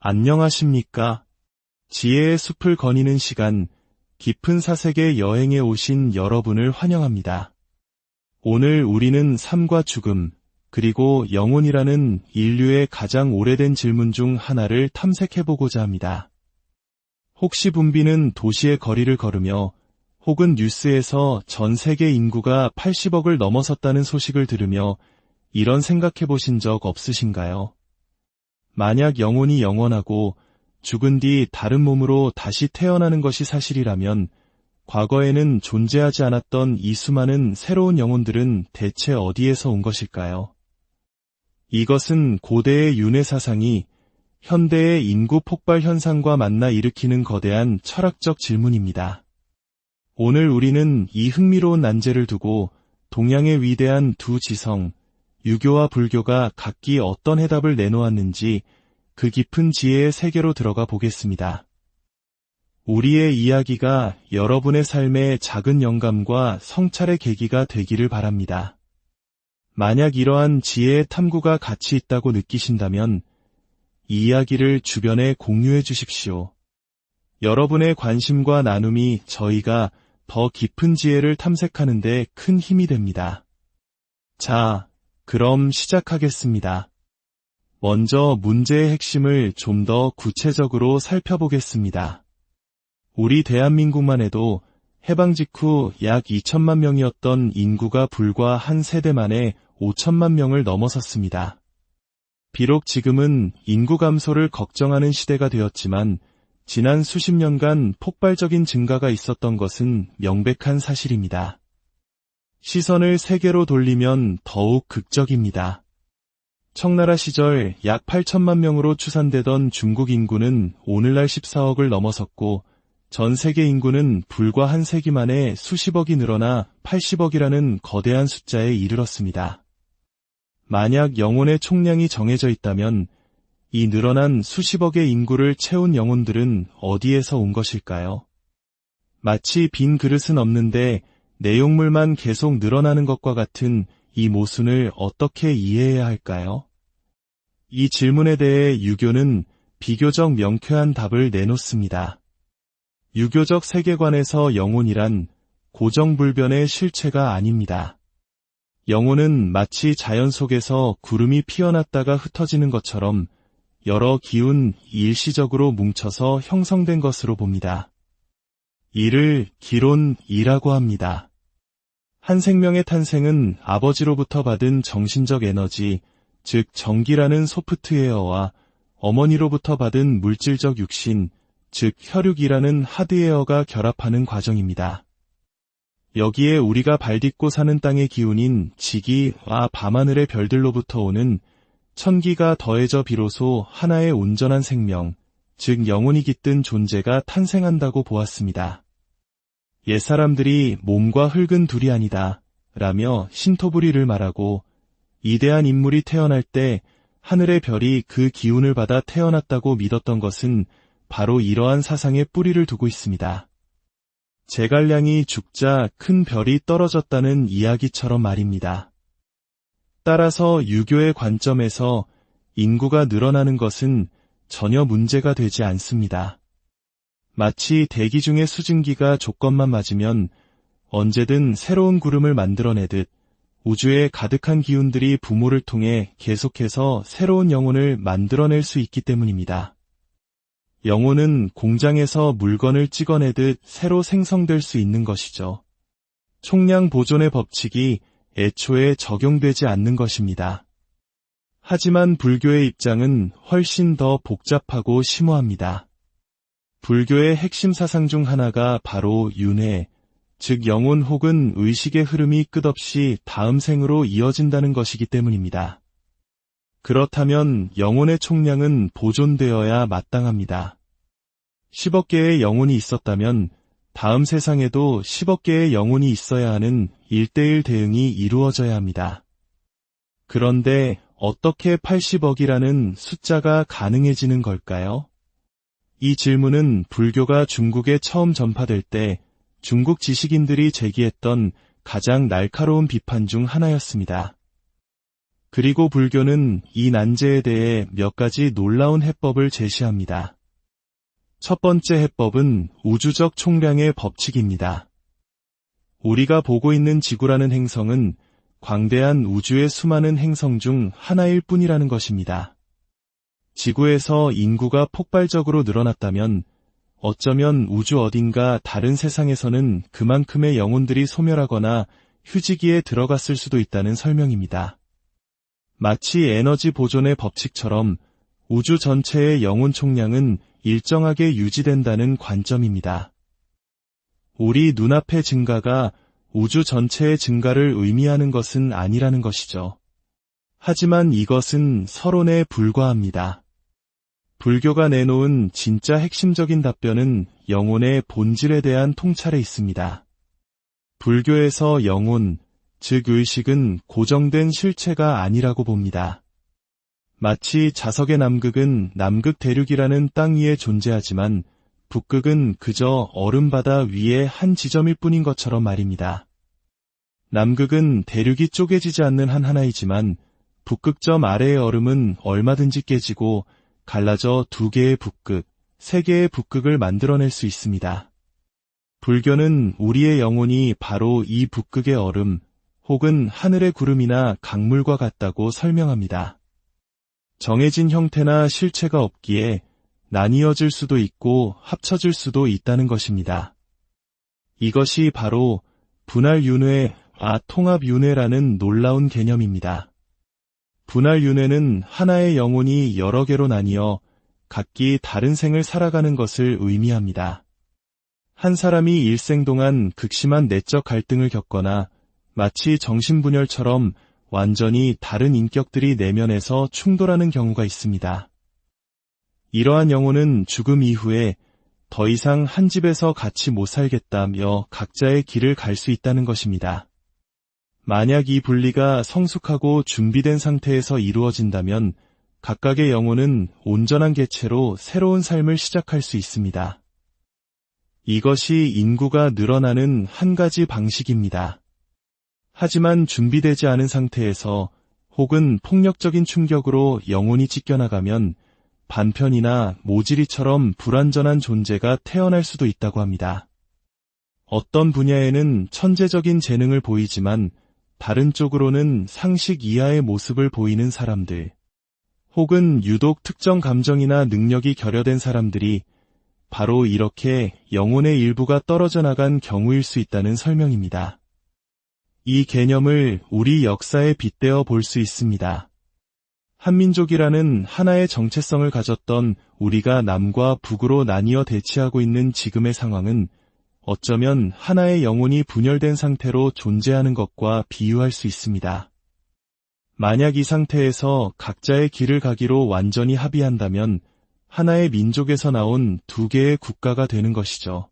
안녕하십니까? 지혜의 숲을 거니는 시간, 깊은 사색의 여행에 오신 여러분을 환영합니다. 오늘 우리는 삶과 죽음, 그리고 영혼이라는 인류의 가장 오래된 질문 중 하나를 탐색해보고자 합니다. 혹시 붐비는 도시의 거리를 걸으며 혹은 뉴스에서 전 세계 인구가 80억을 넘어섰다는 소식을 들으며 이런 생각해보신 적 없으신가요? 만약 영혼이 영원하고 죽은 뒤 다른 몸으로 다시 태어나는 것이 사실이라면 과거에는 존재하지 않았던 이 수많은 새로운 영혼들은 대체 어디에서 온 것일까요? 이것은 고대의 윤회 사상이 현대의 인구 폭발 현상과 만나 일으키는 거대한 철학적 질문입니다. 오늘 우리는 이 흥미로운 난제를 두고 동양의 위대한 두 지성, 유교와 불교가 각기 어떤 해답을 내놓았는지 그 깊은 지혜의 세계로 들어가 보겠습니다. 우리의 이야기가 여러분의 삶의 작은 영감과 성찰의 계기가 되기를 바랍니다. 만약 이러한 지혜의 탐구가 가치 있다고 느끼신다면 이 이야기를 주변에 공유해 주십시오. 여러분의 관심과 나눔이 저희가 더 깊은 지혜를 탐색하는 데 큰 힘이 됩니다. 자, 그럼 시작하겠습니다. 먼저 문제의 핵심을 좀 더 구체적으로 살펴보겠습니다. 우리 대한민국만 해도 해방 직후 약 2천만 명이었던 인구가 불과 한 세대 만에 5천만 명을 넘어섰습니다. 비록 지금은 인구 감소를 걱정하는 시대가 되었지만 지난 수십 년간 폭발적인 증가가 있었던 것은 명백한 사실입니다. 시선을 세계로 돌리면 더욱 극적입니다. 청나라 시절 약 8천만 명으로 추산되던 중국 인구는 오늘날 14억을 넘어섰고 전 세계 인구는 불과 한 세기 만에 수십억이 늘어나 80억이라는 거대한 숫자에 이르렀습니다. 만약 영혼의 총량이 정해져 있다면 이 늘어난 수십억의 인구를 채운 영혼들은 어디에서 온 것일까요? 마치 빈 그릇은 없는데 내용물만 계속 늘어나는 것과 같은 이 모순을 어떻게 이해해야 할까요? 이 질문에 대해 유교는 비교적 명쾌한 답을 내놓습니다. 유교적 세계관에서 영혼이란 고정불변의 실체가 아닙니다. 영혼은 마치 자연 속에서 구름이 피어났다가 흩어지는 것처럼 여러 기운 일시적으로 뭉쳐서 형성된 것으로 봅니다. 이를 기론이라고 합니다. 한 생명의 탄생은 아버지로부터 받은 정신적 에너지, 즉 전기라는 소프트웨어와 어머니로부터 받은 물질적 육신, 즉 혈육이라는 하드웨어가 결합하는 과정입니다. 여기에 우리가 발딛고 사는 땅의 기운인 지기와 밤하늘의 별들로부터 오는 천기가 더해져 비로소 하나의 온전한 생명, 즉 영혼이 깃든 존재가 탄생한다고 보았습니다. 옛사람들이 몸과 흙은 둘이 아니다 라며 신토부리를 말하고 이대한 인물이 태어날 때 하늘의 별이 그 기운을 받아 태어났다고 믿었던 것은 바로 이러한 사상의 뿌리를 두고 있습니다. 제갈량이 죽자 큰 별이 떨어졌다는 이야기처럼 말입니다. 따라서 유교의 관점에서 인구가 늘어나는 것은 전혀 문제가 되지 않습니다. 마치 대기 중의 수증기가 조건만 맞으면 언제든 새로운 구름을 만들어내듯 우주에 가득한 기운들이 부모를 통해 계속해서 새로운 영혼을 만들어낼 수 있기 때문입니다. 영혼은 공장에서 물건을 찍어내듯 새로 생성될 수 있는 것이죠. 총량 보존의 법칙이 애초에 적용되지 않는 것입니다. 하지만 불교의 입장은 훨씬 더 복잡하고 심오합니다. 불교의 핵심 사상 중 하나가 바로 윤회, 즉 영혼 혹은 의식의 흐름이 끝없이 다음 생으로 이어진다는 것이기 때문입니다. 그렇다면 영혼의 총량은 보존되어야 마땅합니다. 10억 개의 영혼이 있었다면 다음 세상에도 10억 개의 영혼이 있어야 하는 1:1 대응이 이루어져야 합니다. 그런데 어떻게 80억이라는 숫자가 가능해지는 걸까요? 이 질문은 불교가 중국에 처음 전파될 때 중국 지식인들이 제기했던 가장 날카로운 비판 중 하나였습니다. 그리고 불교는 이 난제에 대해 몇 가지 놀라운 해법을 제시합니다. 첫 번째 해법은 우주적 총량의 법칙입니다. 우리가 보고 있는 지구라는 행성은 광대한 우주의 수많은 행성 중 하나일 뿐이라는 것입니다. 지구에서 인구가 폭발적으로 늘어났다면 어쩌면 우주 어딘가 다른 세상에서는 그만큼의 영혼들이 소멸하거나 휴지기에 들어갔을 수도 있다는 설명입니다. 마치 에너지 보존의 법칙처럼 우주 전체의 영혼 총량은 일정하게 유지된다는 관점입니다. 우리 눈앞의 증가가 우주 전체의 증가를 의미하는 것은 아니라는 것이죠. 하지만 이것은 서론에 불과합니다. 불교가 내놓은 진짜 핵심적인 답변은 영혼의 본질에 대한 통찰에 있습니다. 불교에서 영혼, 즉 의식은 고정된 실체가 아니라고 봅니다. 마치 자석의 남극은 남극 대륙이라는 땅 위에 존재하지만 북극은 그저 얼음바다 위의 한 지점일 뿐인 것처럼 말입니다. 남극은 대륙이 쪼개지지 않는 한 하나이지만 북극점 아래의 얼음은 얼마든지 깨지고 갈라져 2개의 북극, 3개의 북극을 만들어낼 수 있습니다. 불교는 우리의 영혼이 바로 이 북극의 얼음, 혹은 하늘의 구름이나 강물과 같다고 설명합니다. 정해진 형태나 실체가 없기에 나뉘어질 수도 있고 합쳐질 수도 있다는 것입니다. 이것이 바로 분할윤회, 통합윤회라는 놀라운 개념입니다. 분할윤회는 하나의 영혼이 여러 개로 나뉘어 각기 다른 생을 살아가는 것을 의미합니다. 한 사람이 일생 동안 극심한 내적 갈등을 겪거나 마치 정신분열처럼 완전히 다른 인격들이 내면에서 충돌하는 경우가 있습니다. 이러한 영혼은 죽음 이후에 더 이상 한 집에서 같이 못 살겠다며 각자의 길을 갈 수 있다는 것입니다. 만약 이 분리가 성숙하고 준비된 상태에서 이루어진다면 각각의 영혼은 온전한 개체로 새로운 삶을 시작할 수 있습니다. 이것이 인구가 늘어나는 한 가지 방식입니다. 하지만 준비되지 않은 상태에서 혹은 폭력적인 충격으로 영혼이 찢겨나가면 반편이나 모지리처럼 불완전한 존재가 태어날 수도 있다고 합니다. 어떤 분야에는 천재적인 재능을 보이지만 다른 쪽으로는 상식 이하의 모습을 보이는 사람들, 혹은 유독 특정 감정이나 능력이 결여된 사람들이 바로 이렇게 영혼의 일부가 떨어져 나간 경우일 수 있다는 설명입니다. 이 개념을 우리 역사에 빗대어 볼 수 있습니다. 한민족이라는 하나의 정체성을 가졌던 우리가 남과 북으로 나뉘어 대치하고 있는 지금의 상황은 어쩌면 하나의 영혼이 분열된 상태로 존재하는 것과 비유할 수 있습니다. 만약 이 상태에서 각자의 길을 가기로 완전히 합의한다면 하나의 민족에서 나온 2개의 국가가 되는 것이죠.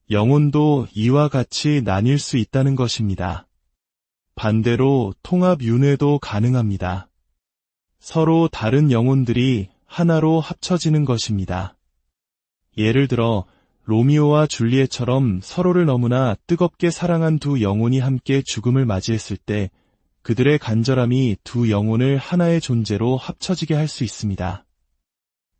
영혼도 이와 같이 나뉠 수 있다는 것입니다. 반대로 통합윤회도 가능합니다. 서로 다른 영혼들이 하나로 합쳐지는 것입니다. 예를 들어 로미오와 줄리엣처럼 서로를 너무나 뜨겁게 사랑한 2 영혼이 함께 죽음을 맞이했을 때 그들의 간절함이 2 영혼을 하나의 존재로 합쳐지게 할 수 있습니다.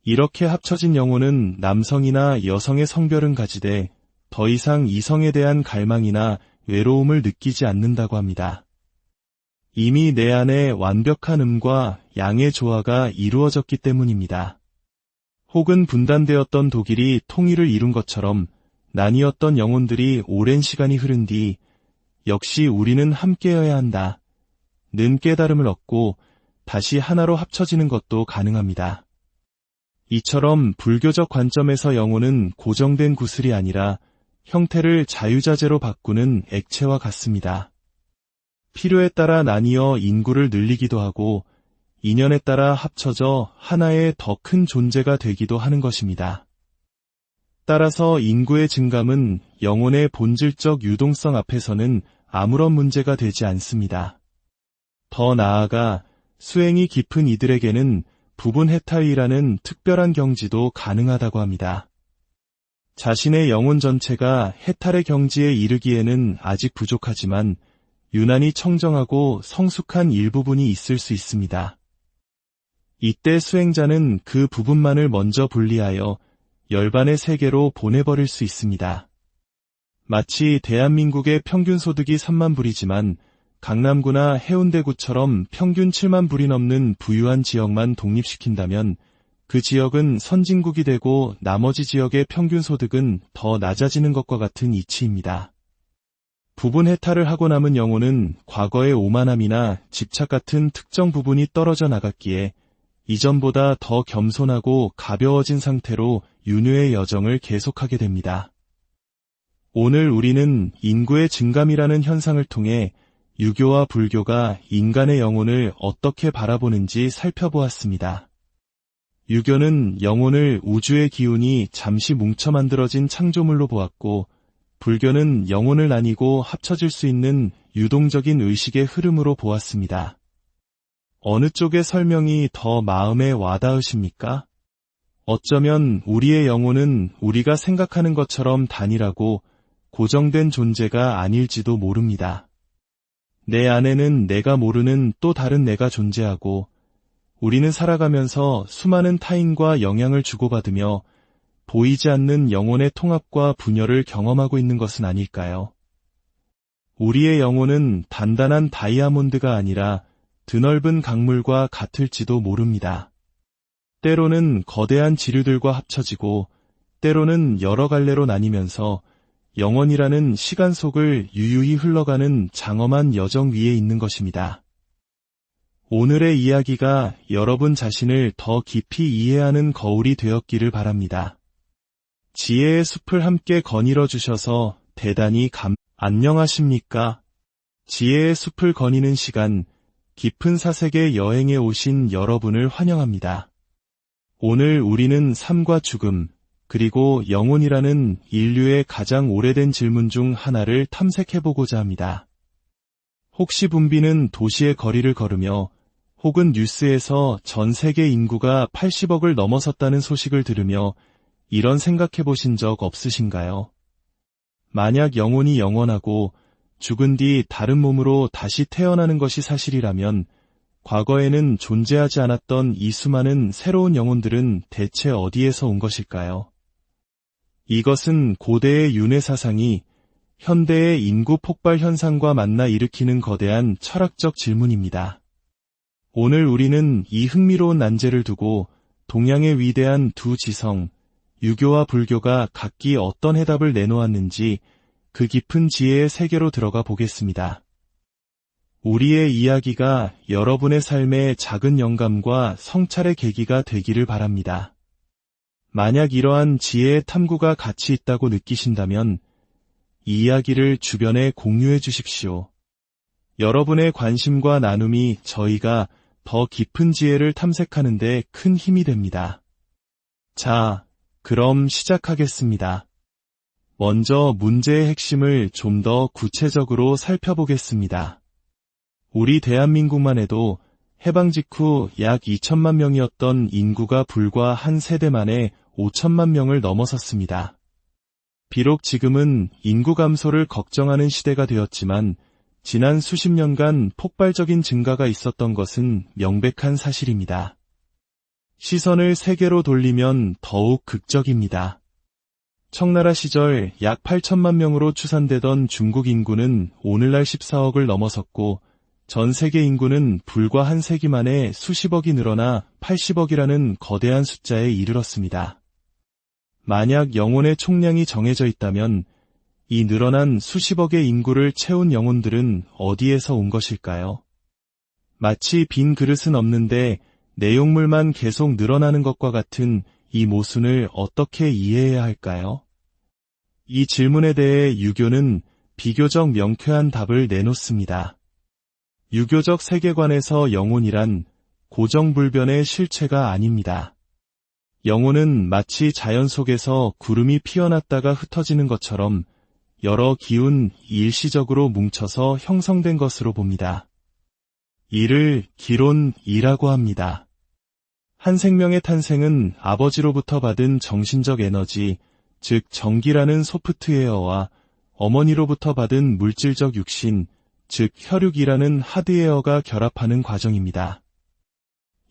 이렇게 합쳐진 영혼은 남성이나 여성의 성별은 가지되 더 이상 이성에 대한 갈망이나 외로움을 느끼지 않는다고 합니다. 이미 내 안에 완벽한 음과 양의 조화가 이루어졌기 때문입니다. 혹은 분단되었던 독일이 통일을 이룬 것처럼 나뉘었던 영혼들이 오랜 시간이 흐른 뒤 역시 우리는 함께여야 한다 는 깨달음을 얻고 다시 하나로 합쳐지는 것도 가능합니다. 이처럼 불교적 관점에서 영혼은 고정된 구슬이 아니라 형태를 자유자재로 바꾸는 액체와 같습니다. 필요에 따라 나뉘어 인구를 늘리기도 하고 인연에 따라 합쳐져 하나의 더 큰 존재가 되기도 하는 것입니다. 따라서 인구의 증감은 영혼의 본질적 유동성 앞에서는 아무런 문제가 되지 않습니다. 더 나아가 수행이 깊은 이들에게는 부분 해탈이라는 특별한 경지도 가능하다고 합니다. 자신의 영혼 전체가 해탈의 경지에 이르기에는 아직 부족하지만 유난히 청정하고 성숙한 일부분이 있을 수 있습니다. 이때 수행자는 그 부분만을 먼저 분리하여 열반의 세계로 보내버릴 수 있습니다. 마치 대한민국의 평균 소득이 3만 불이지만 강남구나 해운대구처럼 평균 7만 불이 넘는 부유한 지역만 독립시킨다면 그 지역은 선진국이 되고 나머지 지역의 평균 소득은 더 낮아지는 것과 같은 이치입니다. 부분 해탈을 하고 남은 영혼은 과거의 오만함이나 집착 같은 특정 부분이 떨어져 나갔기에 이전보다 더 겸손하고 가벼워진 상태로 윤회의 여정을 계속하게 됩니다. 오늘 우리는 인구의 증감이라는 현상을 통해 유교와 불교가 인간의 영혼을 어떻게 바라보는지 살펴보았습니다. 유교는 영혼을 우주의 기운이 잠시 뭉쳐 만들어진 창조물로 보았고, 불교는 영혼을 나뉘고 합쳐질 수 있는 유동적인 의식의 흐름으로 보았습니다. 어느 쪽의 설명이 더 마음에 와닿으십니까? 어쩌면 우리의 영혼은 우리가 생각하는 것처럼 단일하고 고정된 존재가 아닐지도 모릅니다. 내 안에는 내가 모르는 또 다른 내가 존재하고, 우리는 살아가면서 수많은 타인과 영향을 주고받으며 보이지 않는 영혼의 통합과 분열을 경험하고 있는 것은 아닐까요? 우리의 영혼은 단단한 다이아몬드가 아니라 드넓은 강물과 같을지도 모릅니다. 때로는 거대한 지류들과 합쳐지고, 때로는 여러 갈래로 나뉘면서 영원이라는 시간 속을 유유히 흘러가는 장엄한 여정 위에 있는 것입니다. 오늘의 이야기가 여러분 자신을 더 깊이 이해하는 거울이 되었기를 바랍니다. 지혜의 숲을 함께 거닐어 주셔서 대단히 안녕하십니까? 지혜의 숲을 거니는 시간, 깊은 사색의 여행에 오신 여러분을 환영합니다. 오늘 우리는 삶과 죽음, 그리고 영혼이라는 인류의 가장 오래된 질문 중 하나를 탐색해보고자 합니다. 혹시 붐비는 도시의 거리를 걸으며 혹은 뉴스에서 전 세계 인구가 80억을 넘어섰다는 소식을 들으며 이런 생각해보신 적 없으신가요? 만약 영혼이 영원하고 죽은 뒤 다른 몸으로 다시 태어나는 것이 사실이라면 과거에는 존재하지 않았던 이 수많은 새로운 영혼들은 대체 어디에서 온 것일까요? 이것은 고대의 윤회 사상이 현대의 인구 폭발 현상과 만나 일으키는 거대한 철학적 질문입니다. 오늘 우리는 이 흥미로운 난제를 두고 동양의 위대한 두 지성, 유교와 불교가 각기 어떤 해답을 내놓았는지 그 깊은 지혜의 세계로 들어가 보겠습니다. 우리의 이야기가 여러분의 삶의 작은 영감과 성찰의 계기가 되기를 바랍니다. 만약 이러한 지혜의 탐구가 가치 있다고 느끼신다면 이 이야기를 주변에 공유해 주십시오. 여러분의 관심과 나눔이 저희가 더 깊은 지혜를 탐색하는 데 큰 힘이 됩니다. 자, 그럼 시작하겠습니다. 먼저 문제의 핵심을 좀 더 구체적으로 살펴보겠습니다. 우리 대한민국만 해도 해방 직후 약 2천만 명이었던 인구가 불과 한 세대 만에 5천만 명을 넘어섰습니다. 비록 지금은 인구 감소를 걱정하는 시대가 되었지만 지난 수십 년간 폭발적인 증가가 있었던 것은 명백한 사실입니다. 시선을 세계로 돌리면 더욱 극적입니다. 청나라 시절 약 8천만 명으로 추산되던 중국 인구는 오늘날 14억을 넘어섰고 전 세계 인구는 불과 한 세기 만에 수십억이 늘어나 80억이라는 거대한 숫자에 이르렀습니다. 만약 영혼의 총량이 정해져 있다면 이 늘어난 수십억의 인구를 채운 영혼들은 어디에서 온 것일까요? 마치 빈 그릇은 없는데 내용물만 계속 늘어나는 것과 같은 이 모순을 어떻게 이해해야 할까요? 이 질문에 대해 유교는 비교적 명쾌한 답을 내놓습니다. 유교적 세계관에서 영혼이란 고정불변의 실체가 아닙니다. 영혼은 마치 자연 속에서 구름이 피어났다가 흩어지는 것처럼 여러 기운 일시적으로 뭉쳐서 형성된 것으로 봅니다. 이를 기론이라고 합니다. 한 생명의 탄생은 아버지로부터 받은 정신적 에너지, 즉 정기라는 소프트웨어와 어머니로부터 받은 물질적 육신, 즉 혈육이라는 하드웨어가 결합하는 과정입니다.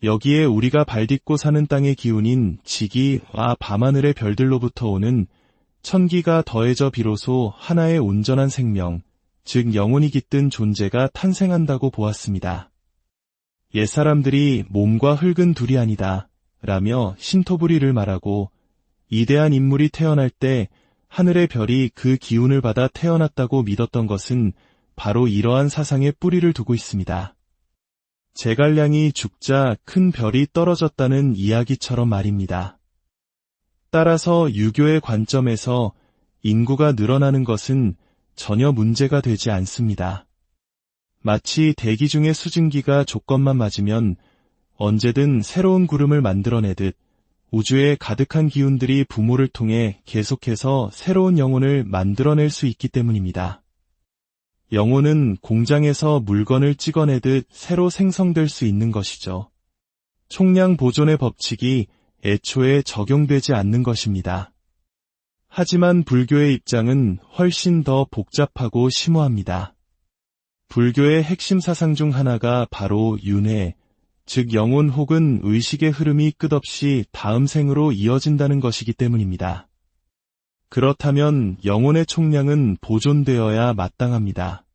여기에 우리가 발딛고 사는 땅의 기운인 지기와 밤하늘의 별들로부터 오는 천기가 더해져 비로소 하나의 온전한 생명, 즉 영혼이 깃든 존재가 탄생한다고 보았습니다. 옛사람들이 몸과 흙은 둘이 아니다 라며 신토부리를 말하고 이대한 인물이 태어날 때 하늘의 별이 그 기운을 받아 태어났다고 믿었던 것은 바로 이러한 사상에 뿌리를 두고 있습니다. 제갈량이 죽자 큰 별이 떨어졌다는 이야기처럼 말입니다. 따라서 유교의 관점에서 인구가 늘어나는 것은 전혀 문제가 되지 않습니다. 마치 대기 중의 수증기가 조건만 맞으면 언제든 새로운 구름을 만들어내듯 우주에 가득한 기운들이 부모를 통해 계속해서 새로운 영혼을 만들어낼 수 있기 때문입니다. 영혼은 공장에서 물건을 찍어내듯 새로 생성될 수 있는 것이죠. 총량 보존의 법칙이 애초에 적용되지 않는 것입니다. 하지만 불교의 입장은 훨씬 더 복잡하고 심오합니다. 불교의 핵심 사상 중 하나가 바로 윤회, 즉 영혼 혹은 의식의 흐름이 끝없이 다음 생으로 이어진다는 것이기 때문입니다. 그렇다면 영혼의 총량은 보존되어야 마땅합니다.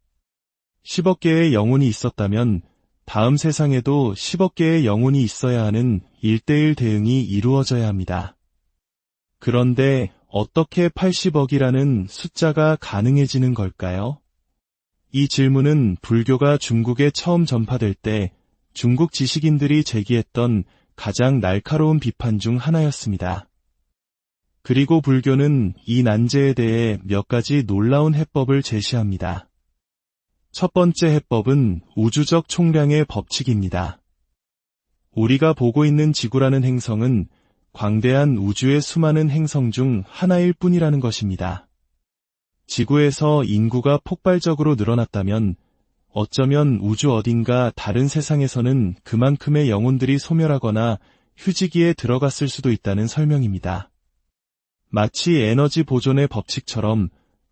10억 개의 영혼이 있었다면 다음 세상에도 10억 개의 영혼이 있어야 하는 1:1 대응이 이루어져야 합니다. 그런데 어떻게 80억이라는 숫자가 가능해지는 걸까요? 이 질문은 불교가 중국에 처음 전파될 때 중국 지식인들이 제기했던 가장 날카로운 비판 중 하나였습니다. 그리고 불교는 이 난제에 대해 몇 가지 놀라운 해법을 제시합니다. 첫 번째 해법은 우주적 총량의 법칙입니다. 우리가 보고 있는 지구라는 행성은 광대한 우주의 수많은 행성 중 하나일 뿐이라는 것입니다. 지구에서 인구가 폭발적으로 늘어났다면 어쩌면 우주 어딘가 다른 세상에서는 그만큼의 영혼들이 소멸하거나 휴지기에 들어갔을 수도 있다는 설명입니다. 마치 에너지 보존의 법칙처럼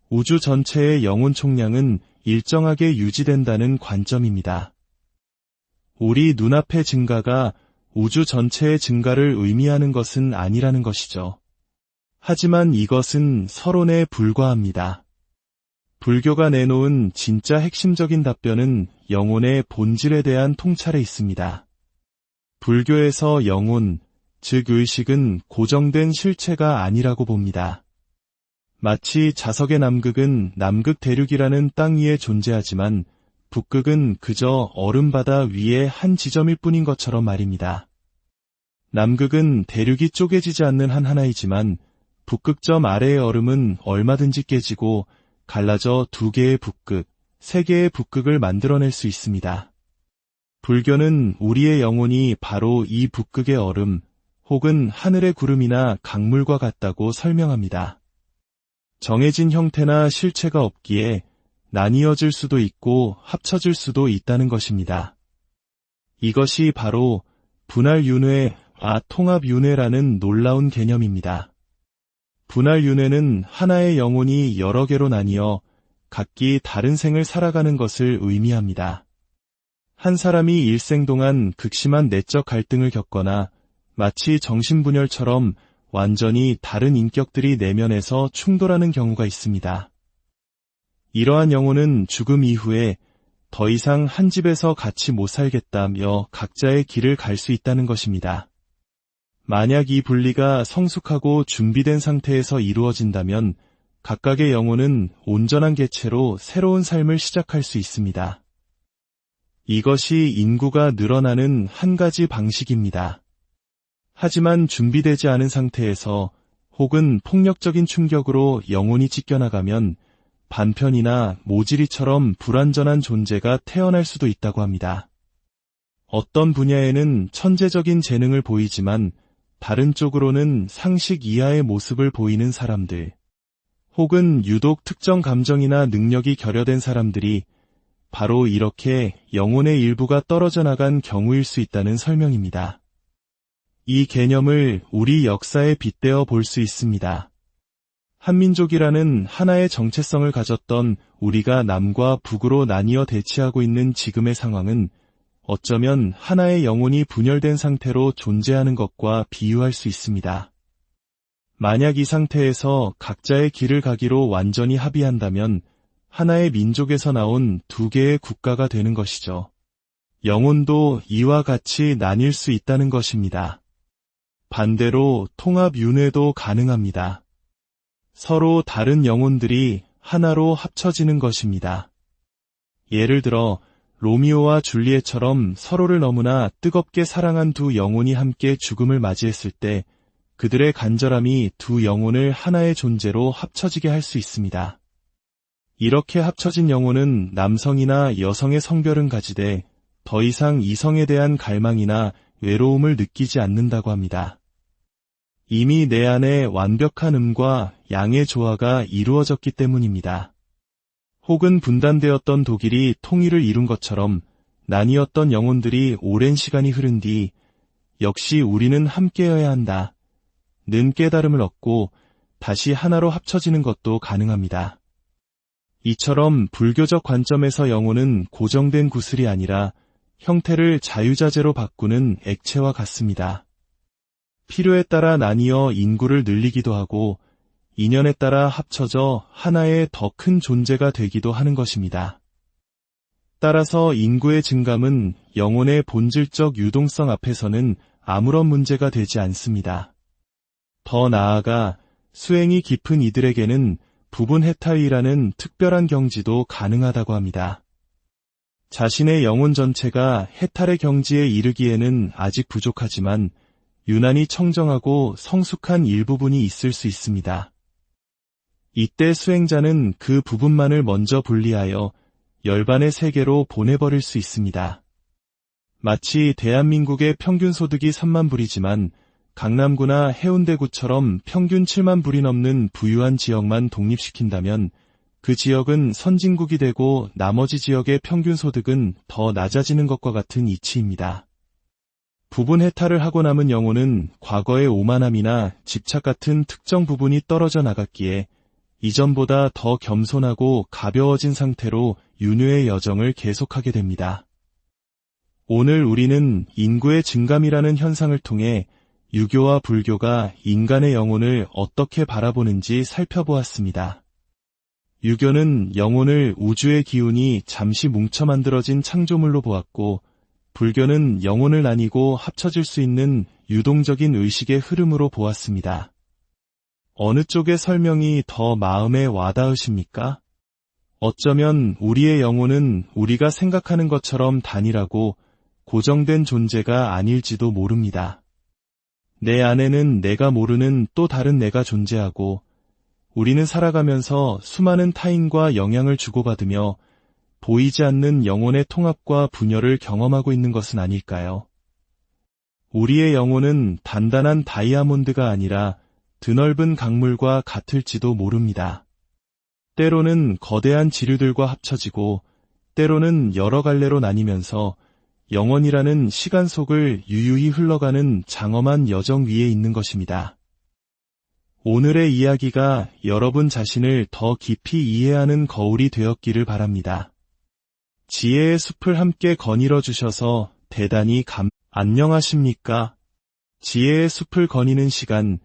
우주 전체의 영혼 총량은 일정하게 유지된다는 관점입니다. 우리 눈앞의 증가가 우주 전체의 증가를 의미하는 것은 아니라는 것이죠. 하지만 이것은 서론에 불과합니다. 불교가 내놓은 진짜 핵심적인 답변은 영혼의 본질에 대한 통찰에 있습니다. 불교에서 영혼, 즉 의식은 고정된 실체가 아니라고 봅니다. 마치 자석의 남극은 남극 대륙이라는 땅 위에 존재하지만 북극은 그저 얼음바다 위의 한 지점일 뿐인 것처럼 말입니다. 남극은 대륙이 쪼개지지 않는 한 하나이지만 북극점 아래의 얼음은 얼마든지 깨지고 갈라져 2개의 북극, 3개의 북극을 만들어낼 수 있습니다. 불교는 우리의 영혼이 바로 이 북극의 얼음 혹은 하늘의 구름이나 강물과 같다고 설명합니다. 정해진 형태나 실체가 없기에 나뉘어질 수도 있고 합쳐질 수도 있다는 것입니다. 이것이 바로 분할윤회와 통합윤회라는 놀라운 개념입니다. 분할윤회는 하나의 영혼이 여러 개로 나뉘어 각기 다른 생을 살아가는 것을 의미합니다. 한 사람이 일생 동안 극심한 내적 갈등을 겪거나 마치 정신분열처럼 완전히 다른 인격들이 내면에서 충돌하는 경우가 있습니다. 이러한 영혼은 죽음 이후에 더 이상 한 집에서 같이 못 살겠다며 각자의 길을 갈 수 있다는 것입니다. 만약 이 분리가 성숙하고 준비된 상태에서 이루어진다면 각각의 영혼은 온전한 개체로 새로운 삶을 시작할 수 있습니다. 이것이 인구가 늘어나는 한 가지 방식입니다. 하지만 준비되지 않은 상태에서 혹은 폭력적인 충격으로 영혼이 찢겨나가면 반편이나 모질이처럼 불완전한 존재가 태어날 수도 있다고 합니다. 어떤 분야에는 천재적인 재능을 보이지만 다른 쪽으로는 상식 이하의 모습을 보이는 사람들, 혹은 유독 특정 감정이나 능력이 결여된 사람들이 바로 이렇게 영혼의 일부가 떨어져 나간 경우일 수 있다는 설명입니다. 이 개념을 우리 역사에 빗대어 볼 수 있습니다. 한민족이라는 하나의 정체성을 가졌던 우리가 남과 북으로 나뉘어 대치하고 있는 지금의 상황은 어쩌면 하나의 영혼이 분열된 상태로 존재하는 것과 비유할 수 있습니다. 만약 이 상태에서 각자의 길을 가기로 완전히 합의한다면 하나의 민족에서 나온 두 개의 국가가 되는 것이죠. 영혼도 이와 같이 나뉠 수 있다는 것입니다. 반대로 통합윤회도 가능합니다. 서로 다른 영혼들이 하나로 합쳐지는 것입니다. 예를 들어 로미오와 줄리엣처럼 서로를 너무나 뜨겁게 사랑한 두 영혼이 함께 죽음을 맞이했을 때 그들의 간절함이 두 영혼을 하나의 존재로 합쳐지게 할 수 있습니다. 이렇게 합쳐진 영혼은 남성이나 여성의 성별은 가지되 더 이상 이성에 대한 갈망이나 외로움을 느끼지 않는다고 합니다. 이미 내 안에 완벽한 음과 양의 조화가 이루어졌기 때문입니다. 혹은 분단되었던 독일이 통일을 이룬 것처럼 나뉘었던 영혼들이 오랜 시간이 흐른 뒤 역시 우리는 함께여야 한다 는 깨달음을 얻고 다시 하나로 합쳐지는 것도 가능합니다. 이처럼 불교적 관점에서 영혼은 고정된 구슬이 아니라 형태를 자유자재로 바꾸는 액체와 같습니다. 필요에 따라 나뉘어 인구를 늘리기도 하고 인연에 따라 합쳐져 하나의 더 큰 존재가 되기도 하는 것입니다. 따라서 인구의 증감은 영혼의 본질적 유동성 앞에서는 아무런 문제가 되지 않습니다. 더 나아가 수행이 깊은 이들에게는 부분 해탈이라는 특별한 경지도 가능하다고 합니다. 자신의 영혼 전체가 해탈의 경지에 이르기에는 아직 부족하지만 유난히 청정하고 성숙한 일부분이 있을 수 있습니다. 이때 수행자는 그 부분만을 먼저 분리하여 열반의 세계로 보내버릴 수 있습니다. 마치 대한민국의 평균 소득이 3만 불이지만 강남구나 해운대구처럼 평균 7만 불이 넘는 부유한 지역만 독립시킨다면 그 지역은 선진국이 되고 나머지 지역의 평균 소득은 더 낮아지는 것과 같은 이치입니다. 부분 해탈을 하고 남은 영혼은 과거의 오만함이나 집착 같은 특정 부분이 떨어져 나갔기에 이전보다 더 겸손하고 가벼워진 상태로 윤회의 여정을 계속하게 됩니다. 오늘 우리는 인구의 증감이라는 현상을 통해 유교와 불교가 인간의 영혼을 어떻게 바라보는지 살펴보았습니다. 유교는 영혼을 우주의 기운이 잠시 뭉쳐 만들어진 창조물로 보았고 불교는 영혼을 나뉘고 합쳐질 수 있는 유동적인 의식의 흐름으로 보았습니다. 어느 쪽의 설명이 더 마음에 와닿으십니까? 어쩌면 우리의 영혼은 우리가 생각하는 것처럼 단일하고 고정된 존재가 아닐지도 모릅니다. 내 안에는 내가 모르는 또 다른 내가 존재하고 우리는 살아가면서 수많은 타인과 영향을 주고받으며 보이지 않는 영혼의 통합과 분열을 경험하고 있는 것은 아닐까요? 우리의 영혼은 단단한 다이아몬드가 아니라 드넓은 강물과 같을지도 모릅니다. 때로는 거대한 지류들과 합쳐지고 때로는 여러 갈래로 나뉘면서 영원이라는 시간 속을 유유히 흘러가는 장엄한 여정 위에 있는 것입니다. 오늘의 이야기가 여러분 자신을 더 깊이 이해하는 거울이 되었기를 바랍니다. 지혜의 숲을 함께 거닐어 주셔서 대단히 안녕하십니까? 지혜의 숲을 거니는 시간,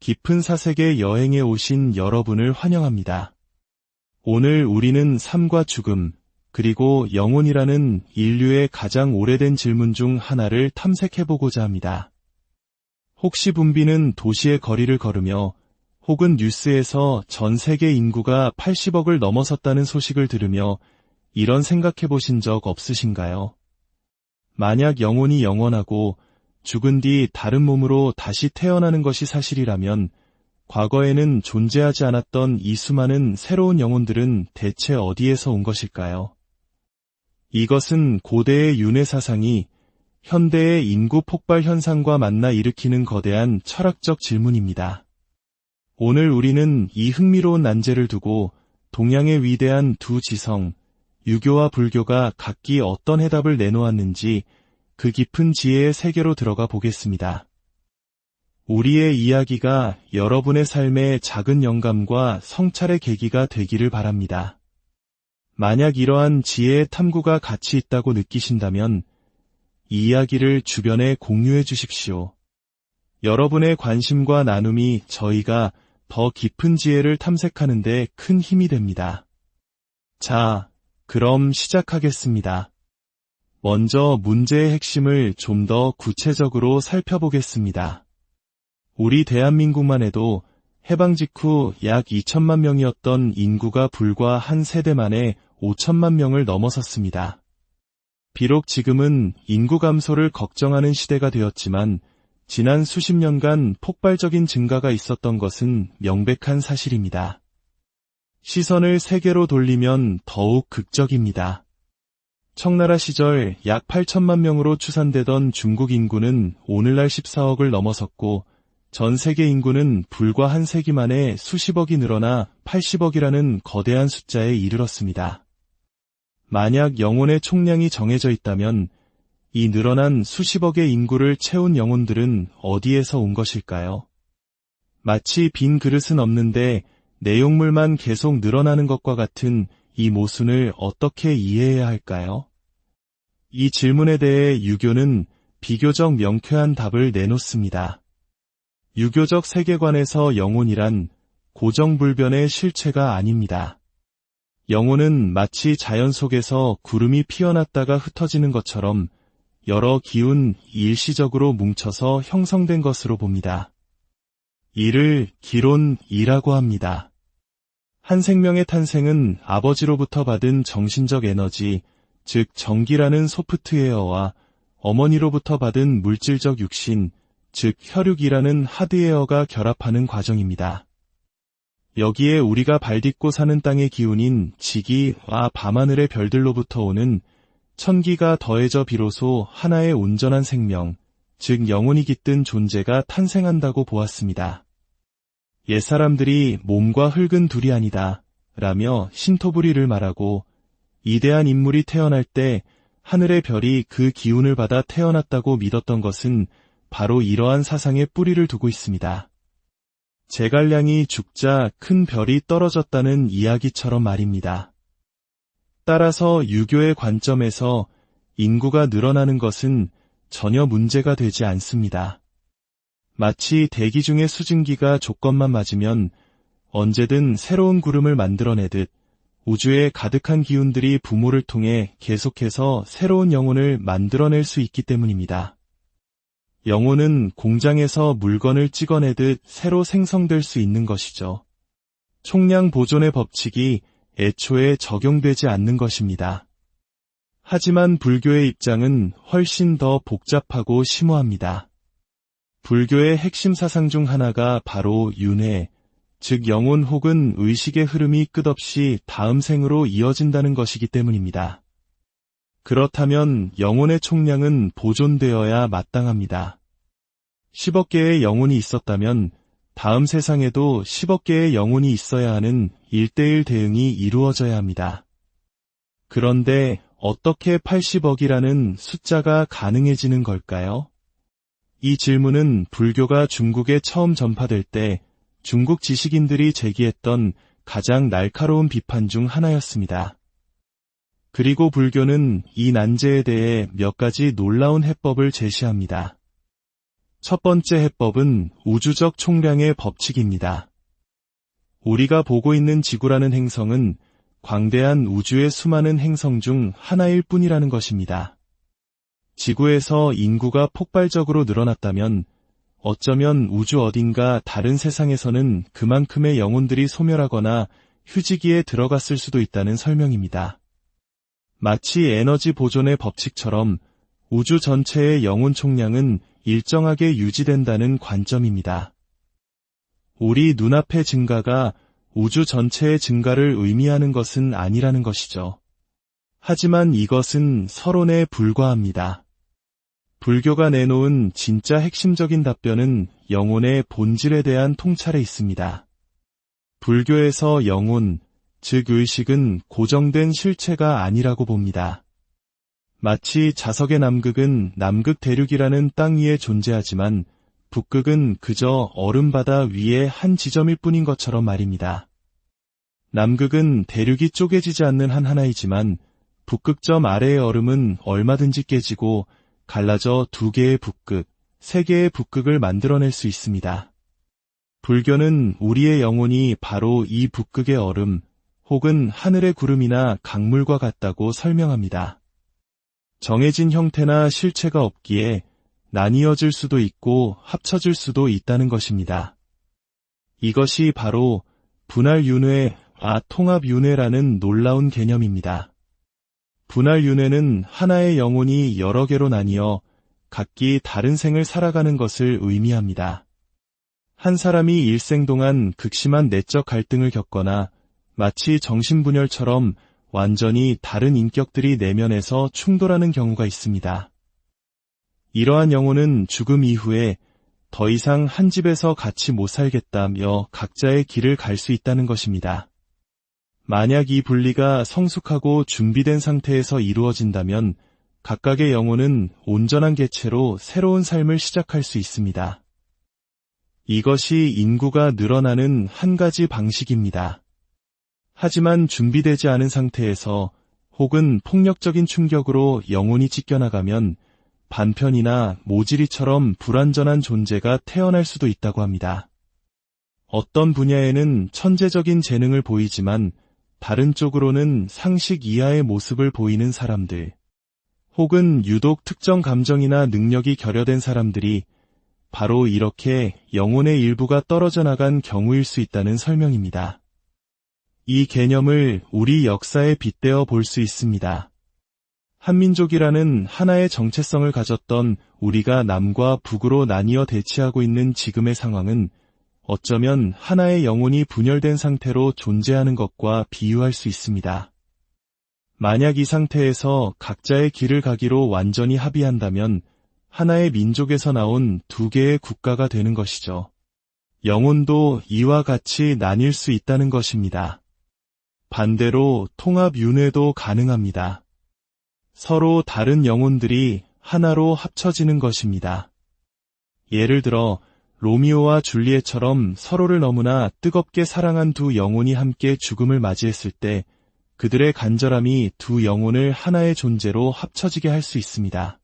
깊은 사색의 여행에 오신 여러분을 환영합니다. 오늘 우리는 삶과 죽음, 그리고 영혼이라는 인류의 가장 오래된 질문 중 하나를 탐색해보고자 합니다. 혹시 붐비는 도시의 거리를 걸으며 혹은 뉴스에서 전 세계 인구가 80억을 넘어섰다는 소식을 들으며 이런 생각해보신 적 없으신가요? 만약 영혼이 영원하고 죽은 뒤 다른 몸으로 다시 태어나는 것이 사실이라면 과거에는 존재하지 않았던 이 수많은 새로운 영혼들은 대체 어디에서 온 것일까요? 이것은 고대의 윤회 사상이 현대의 인구 폭발 현상과 만나 일으키는 거대한 철학적 질문입니다. 오늘 우리는 이 흥미로운 난제를 두고 동양의 위대한 두 지성, 유교와 불교가 각기 어떤 해답을 내놓았는지 그 깊은 지혜의 세계로 들어가 보겠습니다. 우리의 이야기가 여러분의 삶의 작은 영감과 성찰의 계기가 되기를 바랍니다. 만약 이러한 지혜의 탐구가 가치 있다고 느끼신다면 이 이야기를 주변에 공유해 주십시오. 여러분의 관심과 나눔이 저희가 더 깊은 지혜를 탐색하는 데 큰 힘이 됩니다. 자, 그럼 시작하겠습니다. 먼저 문제의 핵심을 좀 더 구체적으로 살펴보겠습니다. 우리 대한민국만 해도 해방 직후 약 2천만 명이었던 인구가 불과 한 세대 만에 5천만 명을 넘어섰습니다. 비록 지금은 인구 감소를 걱정하는 시대가 되었지만 지난 수십 년간 폭발적인 증가가 있었던 것은 명백한 사실입니다. 시선을 세계로 돌리면 더욱 극적입니다. 청나라 시절 약 8천만 명으로 추산되던 중국 인구는 오늘날 14억을 넘어섰고 전 세계 인구는 불과 한 세기 만에 수십억이 늘어나 80억이라는 거대한 숫자에 이르렀습니다. 만약 영혼의 총량이 정해져 있다면 이 늘어난 수십억의 인구를 채운 영혼들은 어디에서 온 것일까요? 마치 빈 그릇은 없는데 내용물만 계속 늘어나는 것과 같은 이 모순을 어떻게 이해해야 할까요? 이 질문에 대해 유교는 비교적 명쾌한 답을 내놓습니다. 유교적 세계관에서 영혼이란 고정불변의 실체가 아닙니다. 영혼은 마치 자연 속에서 구름이 피어났다가 흩어지는 것처럼 여러 기운 일시적으로 뭉쳐서 형성된 것으로 봅니다. 이를 기론이라고 합니다. 한 생명의 탄생은 아버지로부터 받은 정신적 에너지, 즉 전기라는 소프트웨어와 어머니로부터 받은 물질적 육신, 즉 혈육이라는 하드웨어가 결합하는 과정입니다. 여기에 우리가 발딛고 사는 땅의 기운인 지기와 밤하늘의 별들로부터 오는 천기가 더해져 비로소 하나의 온전한 생명, 즉 영혼이 깃든 존재가 탄생한다고 보았습니다. 옛사람들이 몸과 흙은 둘이 아니다 라며 신토부리를 말하고 이대한 인물이 태어날 때 하늘의 별이 그 기운을 받아 태어났다고 믿었던 것은 바로 이러한 사상에 뿌리를 두고 있습니다. 제갈량이 죽자 큰 별이 떨어졌다는 이야기처럼 말입니다. 따라서 유교의 관점에서 인구가 늘어나는 것은 전혀 문제가 되지 않습니다. 마치 대기 중의 수증기가 조건만 맞으면 언제든 새로운 구름을 만들어내듯 우주에 가득한 기운들이 부모를 통해 계속해서 새로운 영혼을 만들어낼 수 있기 때문입니다. 영혼은 공장에서 물건을 찍어내듯 새로 생성될 수 있는 것이죠. 총량 보존의 법칙이 애초에 적용되지 않는 것입니다. 하지만 불교의 입장은 훨씬 더 복잡하고 심오합니다. 불교의 핵심 사상 중 하나가 바로 윤회, 즉 영혼 혹은 의식의 흐름이 끝없이 다음 생으로 이어진다는 것이기 때문입니다. 그렇다면 영혼의 총량은 보존되어야 마땅합니다. 10억 개의 영혼이 있었다면 다음 세상에도 10억 개의 영혼이 있어야 하는 1:1 대응이 이루어져야 합니다. 그런데 어떻게 80억이라는 숫자가 가능해지는 걸까요? 이 질문은 불교가 중국에 처음 전파될 때 중국 지식인들이 제기했던 가장 날카로운 비판 중 하나였습니다. 그리고 불교는 이 난제에 대해 몇 가지 놀라운 해법을 제시합니다. 첫 번째 해법은 우주적 총량의 법칙입니다. 우리가 보고 있는 지구라는 행성은 광대한 우주의 수많은 행성 중 하나일 뿐이라는 것입니다. 지구에서 인구가 폭발적으로 늘어났다면 어쩌면 우주 어딘가 다른 세상에서는 그만큼의 영혼들이 소멸하거나 휴지기에 들어갔을 수도 있다는 설명입니다. 마치 에너지 보존의 법칙처럼 우주 전체의 영혼 총량은 일정하게 유지된다는 관점입니다. 우리 눈앞의 증가가 우주 전체의 증가를 의미하는 것은 아니라는 것이죠. 하지만 이것은 서론에 불과합니다. 불교가 내놓은 진짜 핵심적인 답변은 영혼의 본질에 대한 통찰에 있습니다. 불교에서 영혼, 즉 의식은 고정된 실체가 아니라고 봅니다. 마치 자석의 남극은 남극 대륙이라는 땅 위에 존재하지만 북극은 그저 얼음바다 위의 한 지점일 뿐인 것처럼 말입니다. 남극은 대륙이 쪼개지지 않는 한 하나이지만 북극점 아래의 얼음은 얼마든지 깨지고 갈라져 2개의 북극, 3개의 북극을 만들어낼 수 있습니다. 불교는 우리의 영혼이 바로 이 북극의 얼음, 혹은 하늘의 구름이나 강물과 같다고 설명합니다. 정해진 형태나 실체가 없기에 나뉘어질 수도 있고 합쳐질 수도 있다는 것입니다. 이것이 바로 분할윤회, 통합윤회라는 놀라운 개념입니다. 분할윤회는 하나의 영혼이 여러 개로 나뉘어 각기 다른 생을 살아가는 것을 의미합니다. 한 사람이 일생 동안 극심한 내적 갈등을 겪거나 마치 정신분열처럼 완전히 다른 인격들이 내면에서 충돌하는 경우가 있습니다. 이러한 영혼은 죽음 이후에 더 이상 한 집에서 같이 못 살겠다며 각자의 길을 갈 수 있다는 것입니다. 만약 이 분리가 성숙하고 준비된 상태에서 이루어진다면 각각의 영혼은 온전한 개체로 새로운 삶을 시작할 수 있습니다. 이것이 인구가 늘어나는 한 가지 방식입니다. 하지만 준비되지 않은 상태에서 혹은 폭력적인 충격으로 영혼이 찢겨나가면 반편이나 모질이처럼 불완전한 존재가 태어날 수도 있다고 합니다. 어떤 분야에는 천재적인 재능을 보이지만 다른 쪽으로는 상식 이하의 모습을 보이는 사람들, 혹은 유독 특정 감정이나 능력이 결여된 사람들이 바로 이렇게 영혼의 일부가 떨어져 나간 경우일 수 있다는 설명입니다. 이 개념을 우리 역사에 빗대어 볼 수 있습니다. 한민족이라는 하나의 정체성을 가졌던 우리가 남과 북으로 나뉘어 대치하고 있는 지금의 상황은 어쩌면 하나의 영혼이 분열된 상태로 존재하는 것과 비유할 수 있습니다. 만약 이 상태에서 각자의 길을 가기로 완전히 합의한다면 하나의 민족에서 나온 2개의 국가가 되는 것이죠. 영혼도 이와 같이 나뉠 수 있다는 것입니다. 반대로 통합윤회도 가능합니다. 서로 다른 영혼들이 하나로 합쳐지는 것입니다. 예를 들어 로미오와 줄리엣처럼 서로를 너무나 뜨겁게 사랑한 2 영혼이 함께 죽음을 맞이했을 때 그들의 간절함이 2 영혼을 하나의 존재로 합쳐지게 할 수 있습니다.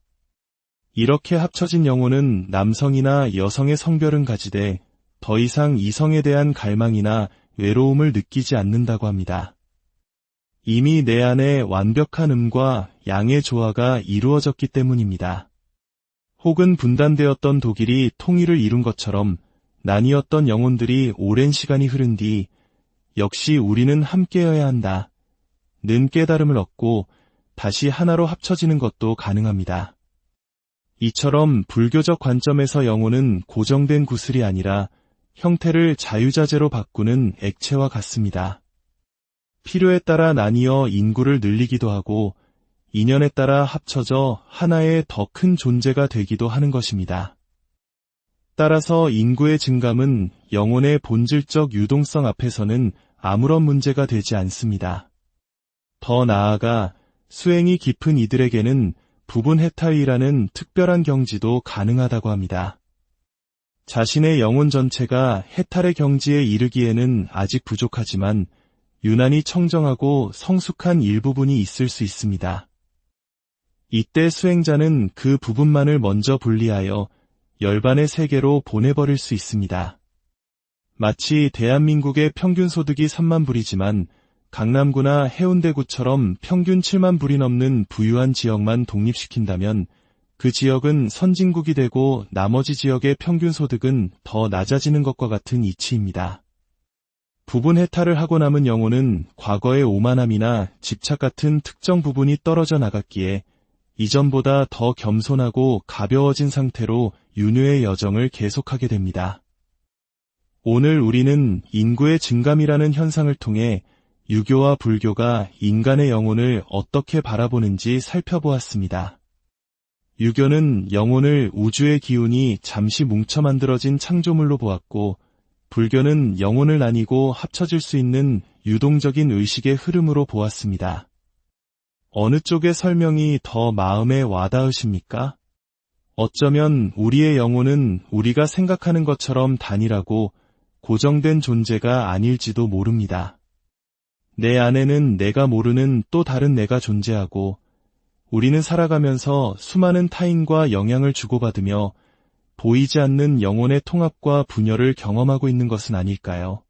이렇게 합쳐진 영혼은 남성이나 여성의 성별은 가지되 더 이상 이성에 대한 갈망이나 외로움을 느끼지 않는다고 합니다. 이미 내 안에 완벽한 음과 양의 조화가 이루어졌기 때문입니다. 혹은 분단되었던 독일이 통일을 이룬 것처럼 나뉘었던 영혼들이 오랜 시간이 흐른 뒤 역시 우리는 함께여야 한다 는 깨달음을 얻고 다시 하나로 합쳐지는 것도 가능합니다. 이처럼 불교적 관점에서 영혼은 고정된 구슬이 아니라 형태를 자유자재로 바꾸는 액체와 같습니다. 필요에 따라 나뉘어 인구를 늘리기도 하고 인연에 따라 합쳐져 하나의 더 큰 존재가 되기도 하는 것입니다. 따라서 인구의 증감은 영혼의 본질적 유동성 앞에서는 아무런 문제가 되지 않습니다. 더 나아가 수행이 깊은 이들에게는 부분 해탈이라는 특별한 경지도 가능하다고 합니다. 자신의 영혼 전체가 해탈의 경지에 이르기에는 아직 부족하지만 유난히 청정하고 성숙한 일부분이 있을 수 있습니다. 이때 수행자는 그 부분만을 먼저 분리하여 열반의 세계로 보내버릴 수 있습니다. 마치 대한민국의 평균 소득이 3만 불이지만 강남구나 해운대구처럼 평균 7만 불이 넘는 부유한 지역만 독립시킨다면 그 지역은 선진국이 되고 나머지 지역의 평균 소득은 더 낮아지는 것과 같은 이치입니다. 부분 해탈을 하고 남은 영혼은 과거의 오만함이나 집착 같은 특정 부분이 떨어져 나갔기에 이전보다 더 겸손하고 가벼워진 상태로 윤회의 여정을 계속하게 됩니다. 오늘 우리는 인구의 증감이라는 현상을 통해 유교와 불교가 인간의 영혼을 어떻게 바라보는지 살펴보았습니다. 유교는 영혼을 우주의 기운이 잠시 뭉쳐 만들어진 창조물로 보았고 불교는 영혼을 나뉘고 합쳐질 수 있는 유동적인 의식의 흐름으로 보았습니다. 어느 쪽의 설명이 더 마음에 와닿으십니까? 어쩌면 우리의 영혼은 우리가 생각하는 것처럼 단일하고 고정된 존재가 아닐지도 모릅니다. 내 안에는 내가 모르는 또 다른 내가 존재하고 우리는 살아가면서 수많은 타인과 영향을 주고받으며 보이지 않는 영혼의 통합과 분열을 경험하고 있는 것은 아닐까요?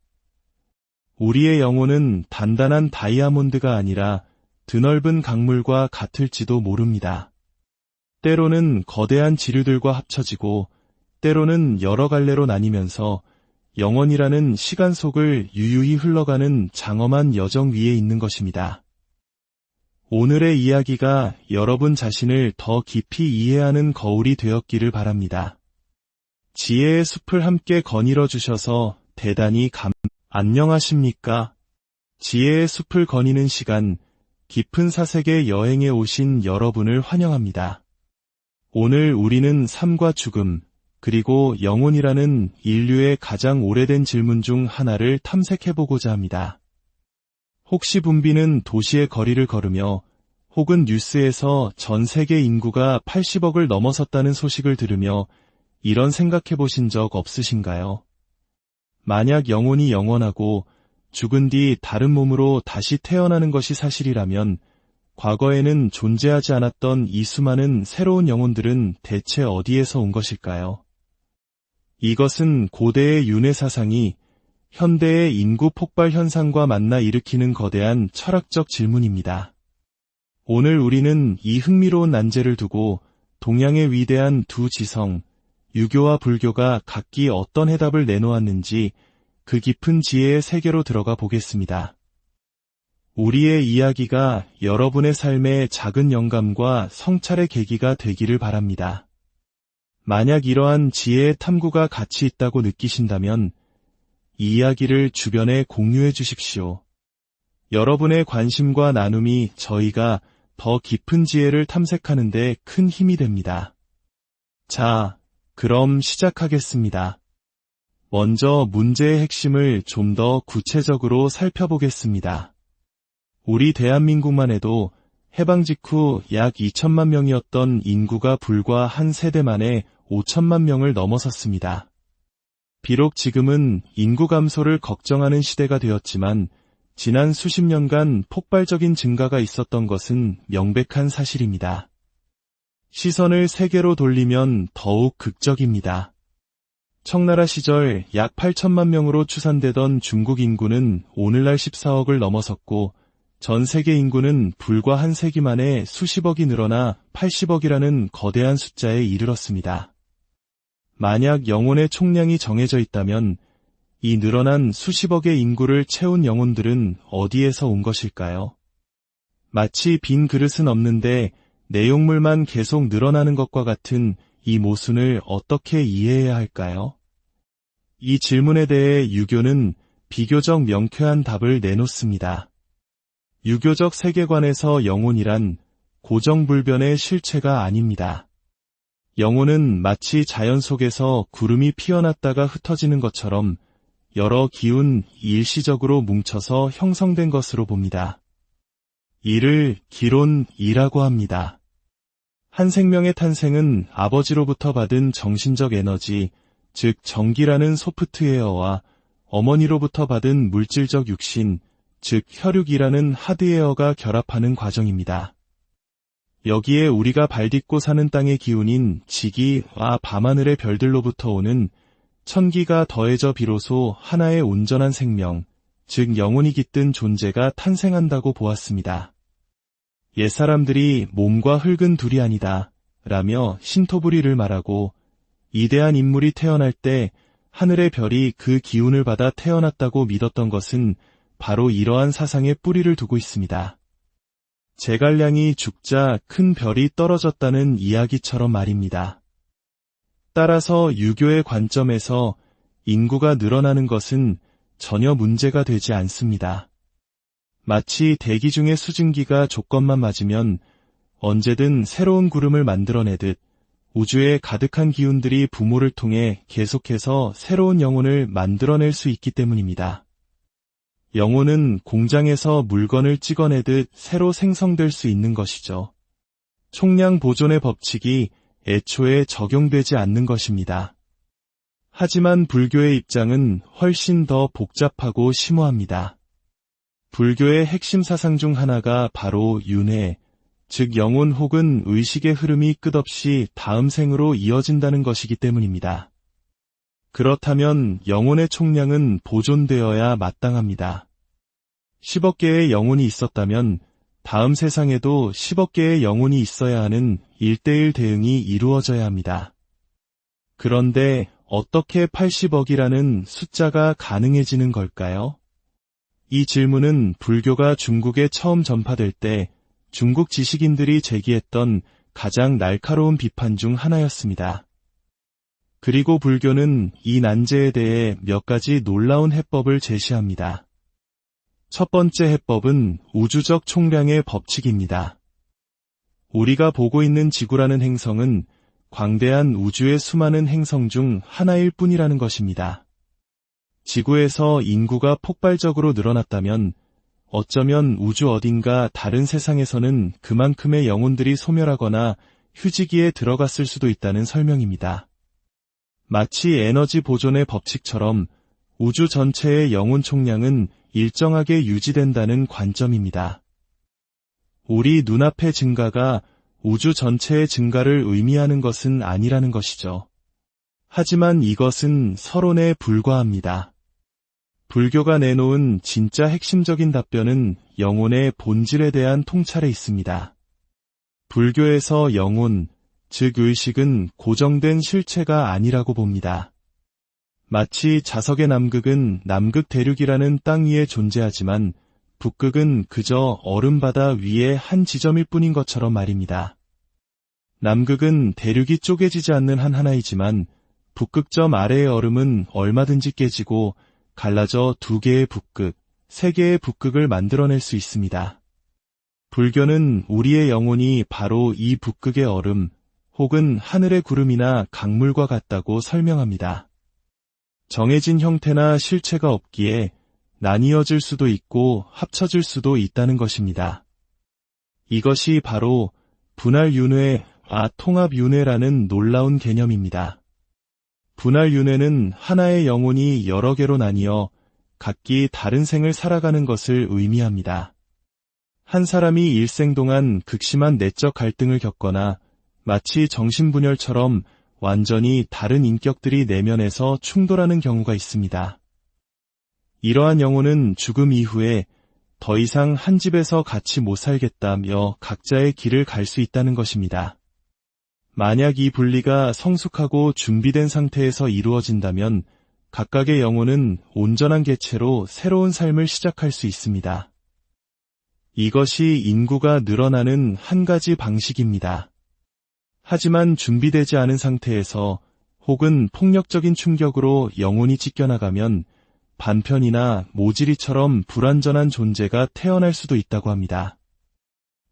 우리의 영혼은 단단한 다이아몬드가 아니라 드넓은 강물과 같을지도 모릅니다. 때로는 거대한 지류들과 합쳐지고 때로는 여러 갈래로 나뉘면서 영원이라는 시간 속을 유유히 흘러가는 장엄한 여정 위에 있는 것입니다. 오늘의 이야기가 여러분 자신을 더 깊이 이해하는 거울이 되었기를 바랍니다. 지혜의 숲을 함께 거닐어 주셔서 대단히 안녕하십니까? 지혜의 숲을 거니는 시간, 깊은 사색의 여행에 오신 여러분을 환영합니다. 오늘 우리는 삶과 죽음, 그리고 영혼이라는 인류의 가장 오래된 질문 중 하나를 탐색해보고자 합니다. 혹시 붐비는 도시의 거리를 걸으며 혹은 뉴스에서 전 세계 인구가 80억을 넘어섰다는 소식을 들으며 이런 생각해보신 적 없으신가요? 만약 영혼이 영원하고 죽은 뒤 다른 몸으로 다시 태어나는 것이 사실이라면 과거에는 존재하지 않았던 이 수많은 새로운 영혼들은 대체 어디에서 온 것일까요? 이것은 고대의 윤회 사상이 현대의 인구 폭발 현상과 만나 일으키는 거대한 철학적 질문입니다. 오늘 우리는 이 흥미로운 난제를 두고 동양의 위대한 두 지성, 유교와 불교가 각기 어떤 해답을 내놓았는지 그 깊은 지혜의 세계로 들어가 보겠습니다. 우리의 이야기가 여러분의 삶의 작은 영감과 성찰의 계기가 되기를 바랍니다. 만약 이러한 지혜의 탐구가 가치 있다고 느끼신다면 이 이야기를 주변에 공유해 주십시오. 여러분의 관심과 나눔이 저희가 더 깊은 지혜를 탐색하는 데 큰 힘이 됩니다. 자, 그럼 시작하겠습니다. 먼저 문제의 핵심을 좀 더 구체적으로 살펴보겠습니다. 우리 대한민국만 해도 해방 직후 약 2천만 명이었던 인구가 불과 한 세대 만에 5천만 명을 넘어섰습니다. 비록 지금은 인구 감소를 걱정하는 시대가 되었지만 지난 수십 년간 폭발적인 증가가 있었던 것은 명백한 사실입니다. 시선을 세계로 돌리면 더욱 극적입니다. 청나라 시절 약 8천만 명으로 추산되던 중국 인구는 오늘날 14억을 넘어섰고 전 세계 인구는 불과 한 세기 만에 수십억이 늘어나 80억이라는 거대한 숫자에 이르렀습니다. 만약 영혼의 총량이 정해져 있다면 이 늘어난 수십억의 인구를 채운 영혼들은 어디에서 온 것일까요? 마치 빈 그릇은 없는데 내용물만 계속 늘어나는 것과 같은 이 모순을 어떻게 이해해야 할까요? 이 질문에 대해 유교는 비교적 명쾌한 답을 내놓습니다. 유교적 세계관에서 영혼이란 고정불변의 실체가 아닙니다. 영혼은 마치 자연 속에서 구름이 피어났다가 흩어지는 것처럼 여러 기운 일시적으로 뭉쳐서 형성된 것으로 봅니다. 이를 기론이라고 합니다. 한 생명의 탄생은 아버지로부터 받은 정신적 에너지, 즉 정기라는 소프트웨어와 어머니로부터 받은 물질적 육신, 즉 혈육이라는 하드웨어가 결합하는 과정입니다. 여기에 우리가 발딛고 사는 땅의 기운인 지기와 밤하늘의 별들로부터 오는 천기가 더해져 비로소 하나의 온전한 생명, 즉 영혼이 깃든 존재가 탄생한다고 보았습니다. 옛사람들이 몸과 흙은 둘이 아니다 라며 신토부리를 말하고 이대한 인물이 태어날 때 하늘의 별이 그 기운을 받아 태어났다고 믿었던 것은 바로 이러한 사상에 뿌리를 두고 있습니다. 제갈량이 죽자 큰 별이 떨어졌다는 이야기처럼 말입니다. 따라서 유교의 관점에서 인구가 늘어나는 것은 전혀 문제가 되지 않습니다. 마치 대기 중의 수증기가 조건만 맞으면 언제든 새로운 구름을 만들어내듯 우주에 가득한 기운들이 부모를 통해 계속해서 새로운 영혼을 만들어낼 수 있기 때문입니다. 영혼은 공장에서 물건을 찍어내듯 새로 생성될 수 있는 것이죠. 총량 보존의 법칙이 애초에 적용되지 않는 것입니다. 하지만 불교의 입장은 훨씬 더 복잡하고 심오합니다. 불교의 핵심 사상 중 하나가 바로 윤회, 즉 영혼 혹은 의식의 흐름이 끝없이 다음 생으로 이어진다는 것이기 때문입니다. 그렇다면 영혼의 총량은 보존되어야 마땅합니다. 10억 개의 영혼이 있었다면 다음 세상에도 10억 개의 영혼이 있어야 하는 1:1 대응이 이루어져야 합니다. 그런데 어떻게 80억이라는 숫자가 가능해지는 걸까요? 이 질문은 불교가 중국에 처음 전파될 때 중국 지식인들이 제기했던 가장 날카로운 비판 중 하나였습니다. 그리고 불교는 이 난제에 대해 몇 가지 놀라운 해법을 제시합니다. 첫 번째 해법은 우주적 총량의 법칙입니다. 우리가 보고 있는 지구라는 행성은 광대한 우주의 수많은 행성 중 하나일 뿐이라는 것입니다. 지구에서 인구가 폭발적으로 늘어났다면 어쩌면 우주 어딘가 다른 세상에서는 그만큼의 영혼들이 소멸하거나 휴지기에 들어갔을 수도 있다는 설명입니다. 마치 에너지 보존의 법칙처럼 우주 전체의 영혼 총량은 일정하게 유지된다는 관점입니다. 우리 눈앞의 증가가 우주 전체의 증가를 의미하는 것은 아니라는 것이죠. 하지만 이것은 서론에 불과합니다. 불교가 내놓은 진짜 핵심적인 답변은 영혼의 본질에 대한 통찰에 있습니다. 불교에서 영혼, 즉 의식은 고정된 실체가 아니라고 봅니다. 마치 자석의 남극은 남극 대륙이라는 땅 위에 존재하지만 북극은 그저 얼음바다 위의 한 지점일 뿐인 것처럼 말입니다. 남극은 대륙이 쪼개지지 않는 한 하나이지만 북극점 아래의 얼음은 얼마든지 깨지고 갈라져 2개의 북극, 3개의 북극을 만들어낼 수 있습니다. 불교는 우리의 영혼이 바로 이 북극의 얼음, 혹은 하늘의 구름이나 강물과 같다고 설명합니다. 정해진 형태나 실체가 없기에 나뉘어질 수도 있고 합쳐질 수도 있다는 것입니다. 이것이 바로 분할윤회, 통합윤회라는 놀라운 개념입니다. 분할윤회는 하나의 영혼이 여러 개로 나뉘어 각기 다른 생을 살아가는 것을 의미합니다. 한 사람이 일생 동안 극심한 내적 갈등을 겪거나 마치 정신분열처럼 완전히 다른 인격들이 내면에서 충돌하는 경우가 있습니다. 이러한 영혼은 죽음 이후에 더 이상 한 집에서 같이 못 살겠다며 각자의 길을 갈 수 있다는 것입니다. 만약 이 분리가 성숙하고 준비된 상태에서 이루어진다면 각각의 영혼은 온전한 개체로 새로운 삶을 시작할 수 있습니다. 이것이 인구가 늘어나는 한 가지 방식입니다. 하지만 준비되지 않은 상태에서 혹은 폭력적인 충격으로 영혼이 찢겨나가면 반편이나 모질이처럼 불완전한 존재가 태어날 수도 있다고 합니다.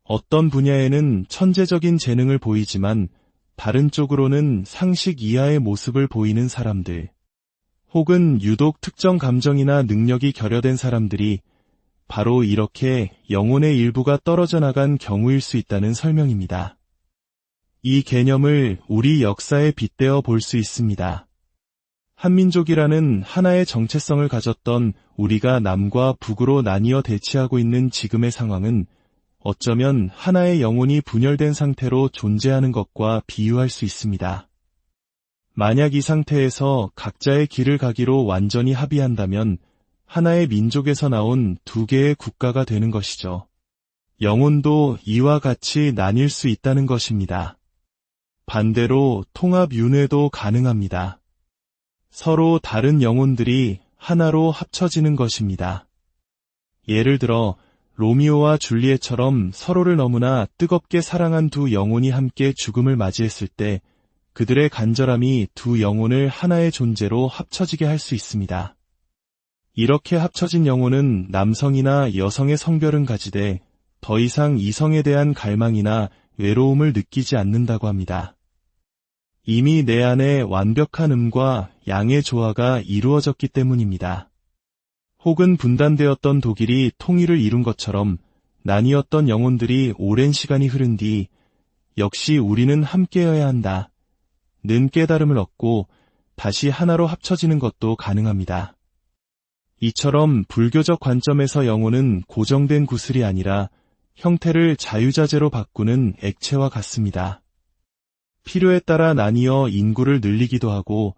어떤 분야에는 천재적인 재능을 보이지만 다른 쪽으로는 상식 이하의 모습을 보이는 사람들, 혹은 유독 특정 감정이나 능력이 결여된 사람들이 바로 이렇게 영혼의 일부가 떨어져 나간 경우일 수 있다는 설명입니다. 이 개념을 우리 역사에 빗대어 볼 수 있습니다. 한민족이라는 하나의 정체성을 가졌던 우리가 남과 북으로 나뉘어 대치하고 있는 지금의 상황은 어쩌면 하나의 영혼이 분열된 상태로 존재하는 것과 비유할 수 있습니다. 만약 이 상태에서 각자의 길을 가기로 완전히 합의한다면 하나의 민족에서 나온 2개의 국가가 되는 것이죠. 영혼도 이와 같이 나뉠 수 있다는 것입니다. 반대로 통합윤회도 가능합니다. 서로 다른 영혼들이 하나로 합쳐지는 것입니다. 예를 들어 로미오와 줄리엣처럼 서로를 너무나 뜨겁게 사랑한 두 영혼이 함께 죽음을 맞이했을 때 그들의 간절함이 두 영혼을 하나의 존재로 합쳐지게 할 수 있습니다. 이렇게 합쳐진 영혼은 남성이나 여성의 성별은 가지되 더 이상 이성에 대한 갈망이나 외로움을 느끼지 않는다고 합니다. 이미 내 안에 완벽한 음과 양의 조화가 이루어졌기 때문입니다. 혹은 분단되었던 독일이 통일을 이룬 것처럼 나뉘었던 영혼들이 오랜 시간이 흐른 뒤 역시 우리는 함께여야 한다. 는 깨달음을 얻고 다시 하나로 합쳐지는 것도 가능합니다. 이처럼 불교적 관점에서 영혼은 고정된 구슬이 아니라 형태를 자유자재로 바꾸는 액체와 같습니다. 필요에 따라 나뉘어 인구를 늘리기도 하고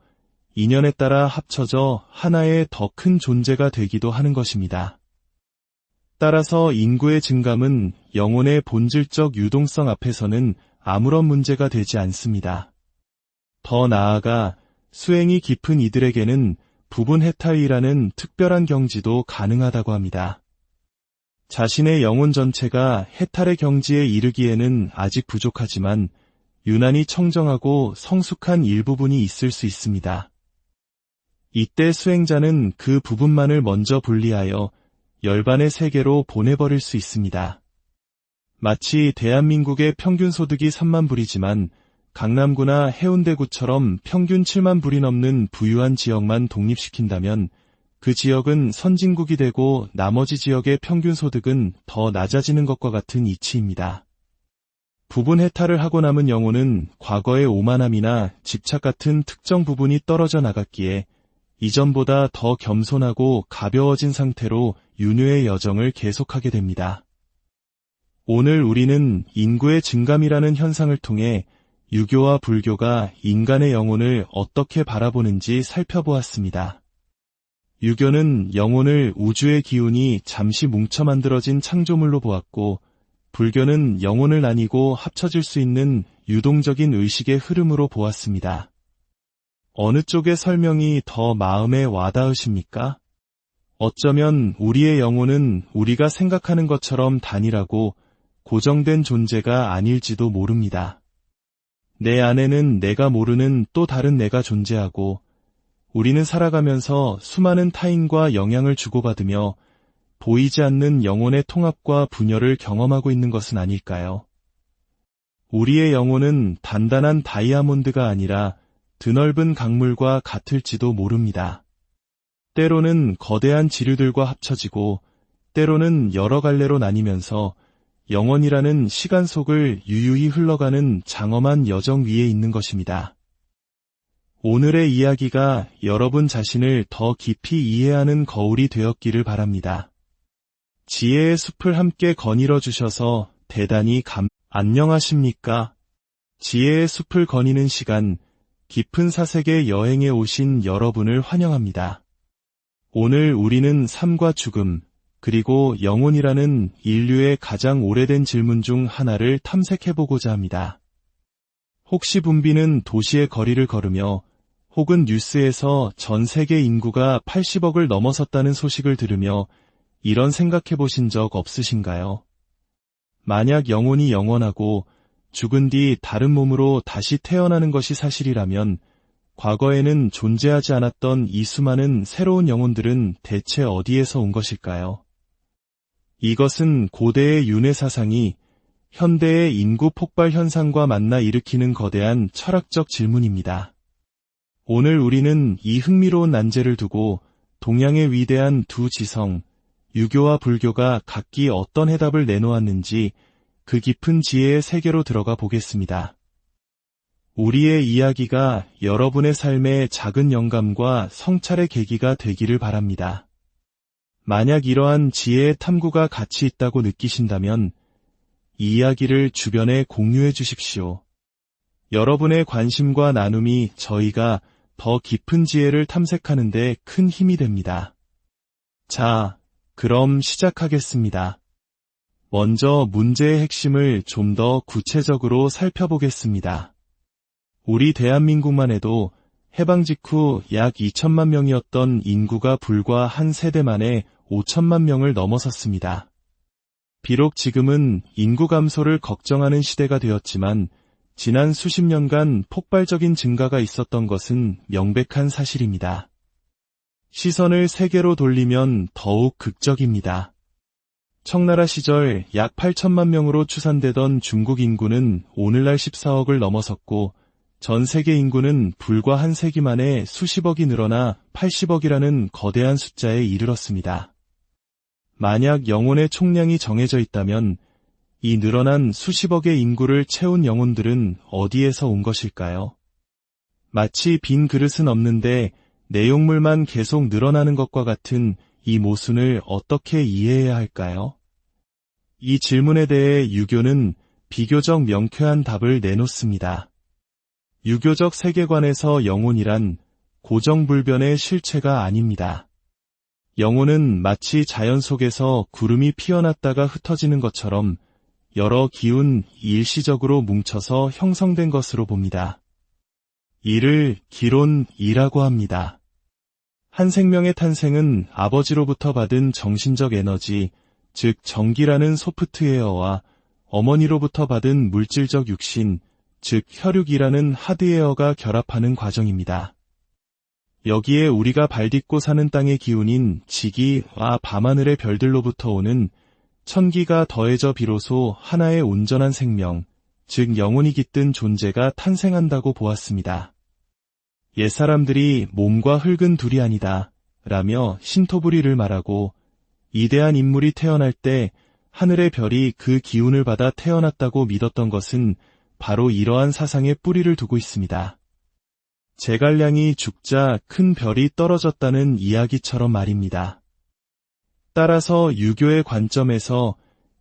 인연에 따라 합쳐져 하나의 더 큰 존재가 되기도 하는 것입니다. 따라서 인구의 증감은 영혼의 본질적 유동성 앞에서는 아무런 문제가 되지 않습니다. 더 나아가 수행이 깊은 이들에게는 부분 해탈이라는 특별한 경지도 가능하다고 합니다. 자신의 영혼 전체가 해탈의 경지에 이르기에는 아직 부족하지만 유난히 청정하고 성숙한 일부분이 있을 수 있습니다. 이때 수행자는 그 부분만을 먼저 분리하여 열반의 세계로 보내버릴 수 있습니다. 마치 대한민국의 평균 소득이 3만 불이지만 강남구나 해운대구처럼 평균 7만 불이 넘는 부유한 지역만 독립시킨다면 그 지역은 선진국이 되고 나머지 지역의 평균 소득은 더 낮아지는 것과 같은 이치입니다. 부분 해탈을 하고 남은 영혼은 과거의 오만함이나 집착 같은 특정 부분이 떨어져 나갔기에 이전보다 더 겸손하고 가벼워진 상태로 윤회의 여정을 계속하게 됩니다. 오늘 우리는 인구의 증감이라는 현상을 통해 유교와 불교가 인간의 영혼을 어떻게 바라보는지 살펴보았습니다. 유교는 영혼을 우주의 기운이 잠시 뭉쳐 만들어진 창조물로 보았고, 불교는 영혼을 나뉘고 합쳐질 수 있는 유동적인 의식의 흐름으로 보았습니다. 어느 쪽의 설명이 더 마음에 와닿으십니까? 어쩌면 우리의 영혼은 우리가 생각하는 것처럼 단일하고 고정된 존재가 아닐지도 모릅니다. 내 안에는 내가 모르는 또 다른 내가 존재하고 우리는 살아가면서 수많은 타인과 영향을 주고받으며 보이지 않는 영혼의 통합과 분열을 경험하고 있는 것은 아닐까요? 우리의 영혼은 단단한 다이아몬드가 아니라 드넓은 강물과 같을지도 모릅니다. 때로는 거대한 지류들과 합쳐지고 때로는 여러 갈래로 나뉘면서 영원이라는 시간 속을 유유히 흘러가는 장엄한 여정 위에 있는 것입니다. 오늘의 이야기가 여러분 자신을 더 깊이 이해하는 거울이 되었기를 바랍니다. 지혜의 숲을 함께 거닐어 주셔서 대단히 안녕하십니까? 지혜의 숲을 거니는 시간, 깊은 사색의 여행에 오신 여러분을 환영합니다. 오늘 우리는 삶과 죽음, 그리고 영혼이라는 인류의 가장 오래된 질문 중 하나를 탐색해보고자 합니다. 혹시 붐비는 도시의 거리를 걸으며 혹은 뉴스에서 전 세계 인구가 80억을 넘어섰다는 소식을 들으며 이런 생각해보신 적 없으신가요? 만약 영혼이 영원하고 죽은 뒤 다른 몸으로 다시 태어나는 것이 사실이라면 과거에는 존재하지 않았던 이 수많은 새로운 영혼들은 대체 어디에서 온 것일까요? 이것은 고대의 윤회 사상이 현대의 인구 폭발 현상과 만나 일으키는 거대한 철학적 질문입니다. 오늘 우리는 이 흥미로운 난제를 두고 동양의 위대한 두 지성, 유교와 불교가 각기 어떤 해답을 내놓았는지 그 깊은 지혜의 세계로 들어가 보겠습니다. 우리의 이야기가 여러분의 삶의 작은 영감과 성찰의 계기가 되기를 바랍니다. 만약 이러한 지혜의 탐구가 가치 있다고 느끼신다면 이 이야기를 주변에 공유해 주십시오. 여러분의 관심과 나눔이 저희가 더 깊은 지혜를 탐색하는 데 큰 힘이 됩니다. 자, 그럼 시작하겠습니다. 먼저 문제의 핵심을 좀 더 구체적으로 살펴보겠습니다. 우리 대한민국만 해도 해방 직후 약 2천만 명이었던 인구가 불과 한 세대 만에 5천만 명을 넘어섰습니다. 비록 지금은 인구 감소를 걱정하는 시대가 되었지만 지난 수십 년간 폭발적인 증가가 있었던 것은 명백한 사실입니다. 시선을 세계로 돌리면 더욱 극적입니다. 청나라 시절 약 8천만 명으로 추산되던 중국 인구는 오늘날 14억을 넘어섰고 전 세계 인구는 불과 한 세기 만에 수십억이 늘어나 80억이라는 거대한 숫자에 이르렀습니다. 만약 영혼의 총량이 정해져 있다면 이 늘어난 수십억의 인구를 채운 영혼들은 어디에서 온 것일까요? 마치 빈 그릇은 없는데 내용물만 계속 늘어나는 것과 같은 이 모순을 어떻게 이해해야 할까요? 이 질문에 대해 유교는 비교적 명쾌한 답을 내놓습니다. 유교적 세계관에서 영혼이란 고정불변의 실체가 아닙니다. 영혼은 마치 자연 속에서 구름이 피어났다가 흩어지는 것처럼 여러 기운 일시적으로 뭉쳐서 형성된 것으로 봅니다. 이를 기론이라고 합니다. 한 생명의 탄생은 아버지로부터 받은 정신적 에너지, 즉 정기라는 소프트웨어와 어머니로부터 받은 물질적 육신, 즉 혈육이라는 하드웨어가 결합하는 과정입니다. 여기에 우리가 발딛고 사는 땅의 기운인 지기와 밤하늘의 별들로부터 오는 천기가 더해져 비로소 하나의 온전한 생명, 즉 영혼이 깃든 존재가 탄생한다고 보았습니다. 옛사람들이 몸과 흙은 둘이 아니다 라며 신토부리를 말하고 이대한 인물이 태어날 때 하늘의 별이 그 기운을 받아 태어났다고 믿었던 것은 바로 이러한 사상에 뿌리를 두고 있습니다. 제갈량이 죽자 큰 별이 떨어졌다는 이야기처럼 말입니다. 따라서 유교의 관점에서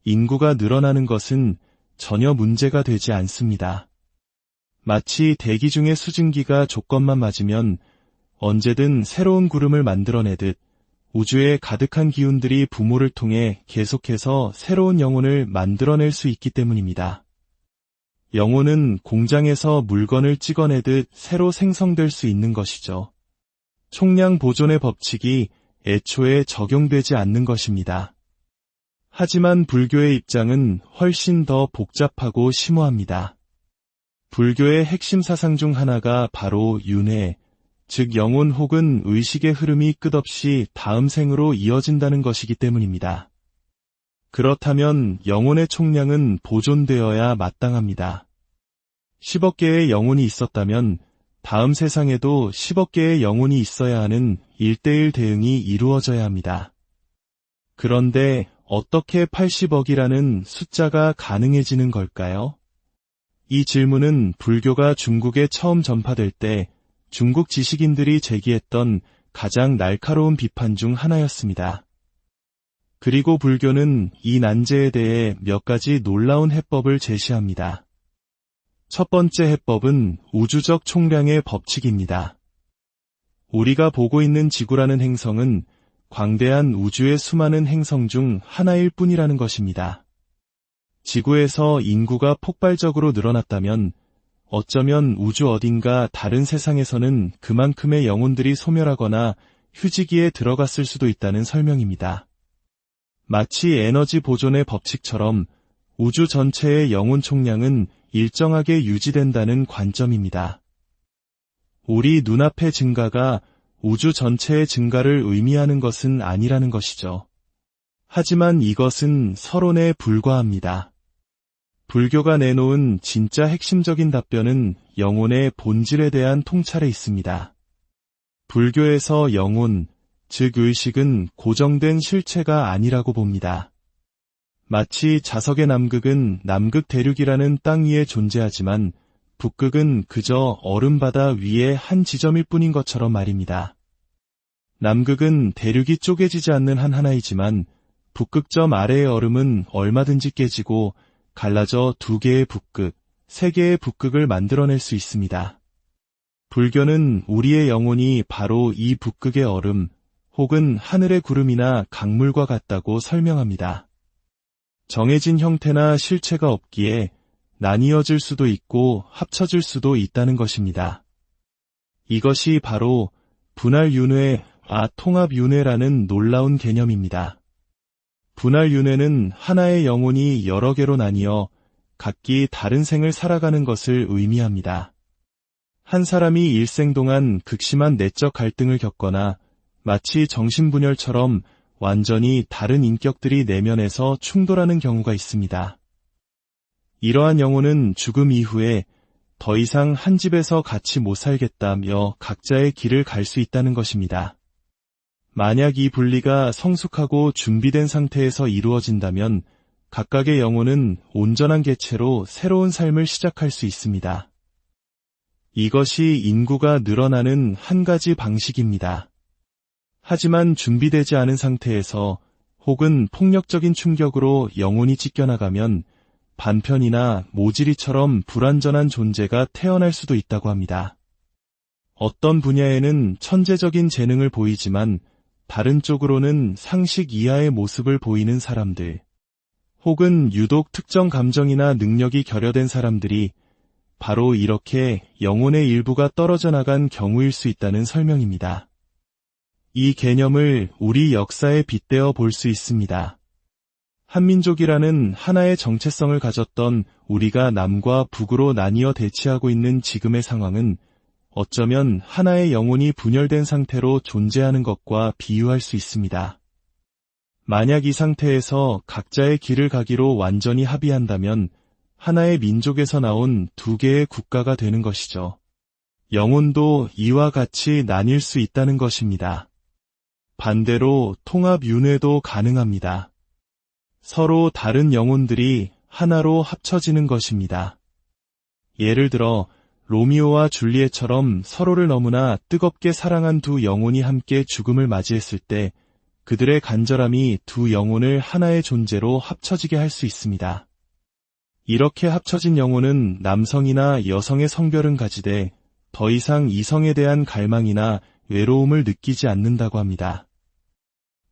인구가 늘어나는 것은 전혀 문제가 되지 않습니다. 마치 대기 중의 수증기가 조건만 맞으면 언제든 새로운 구름을 만들어내듯 우주에 가득한 기운들이 부모를 통해 계속해서 새로운 영혼을 만들어낼 수 있기 때문입니다. 영혼은 공장에서 물건을 찍어내듯 새로 생성될 수 있는 것이죠. 총량 보존의 법칙이 애초에 적용되지 않는 것입니다. 하지만 불교의 입장은 훨씬 더 복잡하고 심오합니다. 불교의 핵심 사상 중 하나가 바로 윤회, 즉 영혼 혹은 의식의 흐름이 끝없이 다음 생으로 이어진다는 것이기 때문입니다. 그렇다면 영혼의 총량은 보존되어야 마땅합니다. 10억 개의 영혼이 있었다면 다음 세상에도 10억 개의 영혼이 있어야 하는 1:1 대응이 이루어져야 합니다. 그런데 어떻게 80억이라는 숫자가 가능해지는 걸까요? 이 질문은 불교가 중국에 처음 전파될 때 중국 지식인들이 제기했던 가장 날카로운 비판 중 하나였습니다. 그리고 불교는 이 난제에 대해 몇 가지 놀라운 해법을 제시합니다. 첫 번째 해법은 우주적 총량의 법칙입니다. 우리가 보고 있는 지구라는 행성은 광대한 우주의 수많은 행성 중 하나일 뿐이라는 것입니다. 지구에서 인구가 폭발적으로 늘어났다면 어쩌면 우주 어딘가 다른 세상에서는 그만큼의 영혼들이 소멸하거나 휴지기에 들어갔을 수도 있다는 설명입니다. 마치 에너지 보존의 법칙처럼 우주 전체의 영혼 총량은 일정하게 유지된다는 관점입니다. 우리 눈앞의 증가가 우주 전체의 증가를 의미하는 것은 아니라는 것이죠. 하지만 이것은 서론에 불과합니다. 불교가 내놓은 진짜 핵심적인 답변은 영혼의 본질에 대한 통찰에 있습니다. 불교에서 영혼, 즉 의식은 고정된 실체가 아니라고 봅니다. 마치 자석의 남극은 남극 대륙이라는 땅 위에 존재하지만 북극은 그저 얼음바다 위의 한 지점일 뿐인 것처럼 말입니다. 남극은 대륙이 쪼개지지 않는 한 하나이지만 북극점 아래의 얼음은 얼마든지 깨지고 갈라져 2개의 북극, 3개의 북극을 만들어낼 수 있습니다. 불교는 우리의 영혼이 바로 이 북극의 얼음 혹은 하늘의 구름이나 강물과 같다고 설명합니다. 정해진 형태나 실체가 없기에 나뉘어질 수도 있고 합쳐질 수도 있다는 것입니다. 이것이 바로 분할윤회와 통합윤회라는 놀라운 개념입니다. 분할윤회는 하나의 영혼이 여러 개로 나뉘어 각기 다른 생을 살아가는 것을 의미합니다. 한 사람이 일생 동안 극심한 내적 갈등을 겪거나 마치 정신분열처럼 완전히 다른 인격들이 내면에서 충돌하는 경우가 있습니다. 이러한 영혼은 죽음 이후에 더 이상 한 집에서 같이 못 살겠다며 각자의 길을 갈 수 있다는 것입니다. 만약 이 분리가 성숙하고 준비된 상태에서 이루어진다면 각각의 영혼은 온전한 개체로 새로운 삶을 시작할 수 있습니다. 이것이 인구가 늘어나는 한 가지 방식입니다. 하지만 준비되지 않은 상태에서 혹은 폭력적인 충격으로 영혼이 찢겨나가면 반편이나 모질이처럼 불완전한 존재가 태어날 수도 있다고 합니다. 어떤 분야에는 천재적인 재능을 보이지만 다른 쪽으로는 상식 이하의 모습을 보이는 사람들, 혹은 유독 특정 감정이나 능력이 결여된 사람들이 바로 이렇게 영혼의 일부가 떨어져 나간 경우일 수 있다는 설명입니다. 이 개념을 우리 역사에 빗대어 볼 수 있습니다. 한민족이라는 하나의 정체성을 가졌던 우리가 남과 북으로 나뉘어 대치하고 있는 지금의 상황은 어쩌면 하나의 영혼이 분열된 상태로 존재하는 것과 비유할 수 있습니다. 만약 이 상태에서 각자의 길을 가기로 완전히 합의한다면 하나의 민족에서 나온 두 개의 국가가 되는 것이죠. 영혼도 이와 같이 나뉠 수 있다는 것입니다. 반대로 통합윤회도 가능합니다. 서로 다른 영혼들이 하나로 합쳐지는 것입니다. 예를 들어 로미오와 줄리엣처럼 서로를 너무나 뜨겁게 사랑한 두 영혼이 함께 죽음을 맞이했을 때 그들의 간절함이 두 영혼을 하나의 존재로 합쳐지게 할 수 있습니다. 이렇게 합쳐진 영혼은 남성이나 여성의 성별은 가지되 더 이상 이성에 대한 갈망이나 외로움을 느끼지 않는다고 합니다.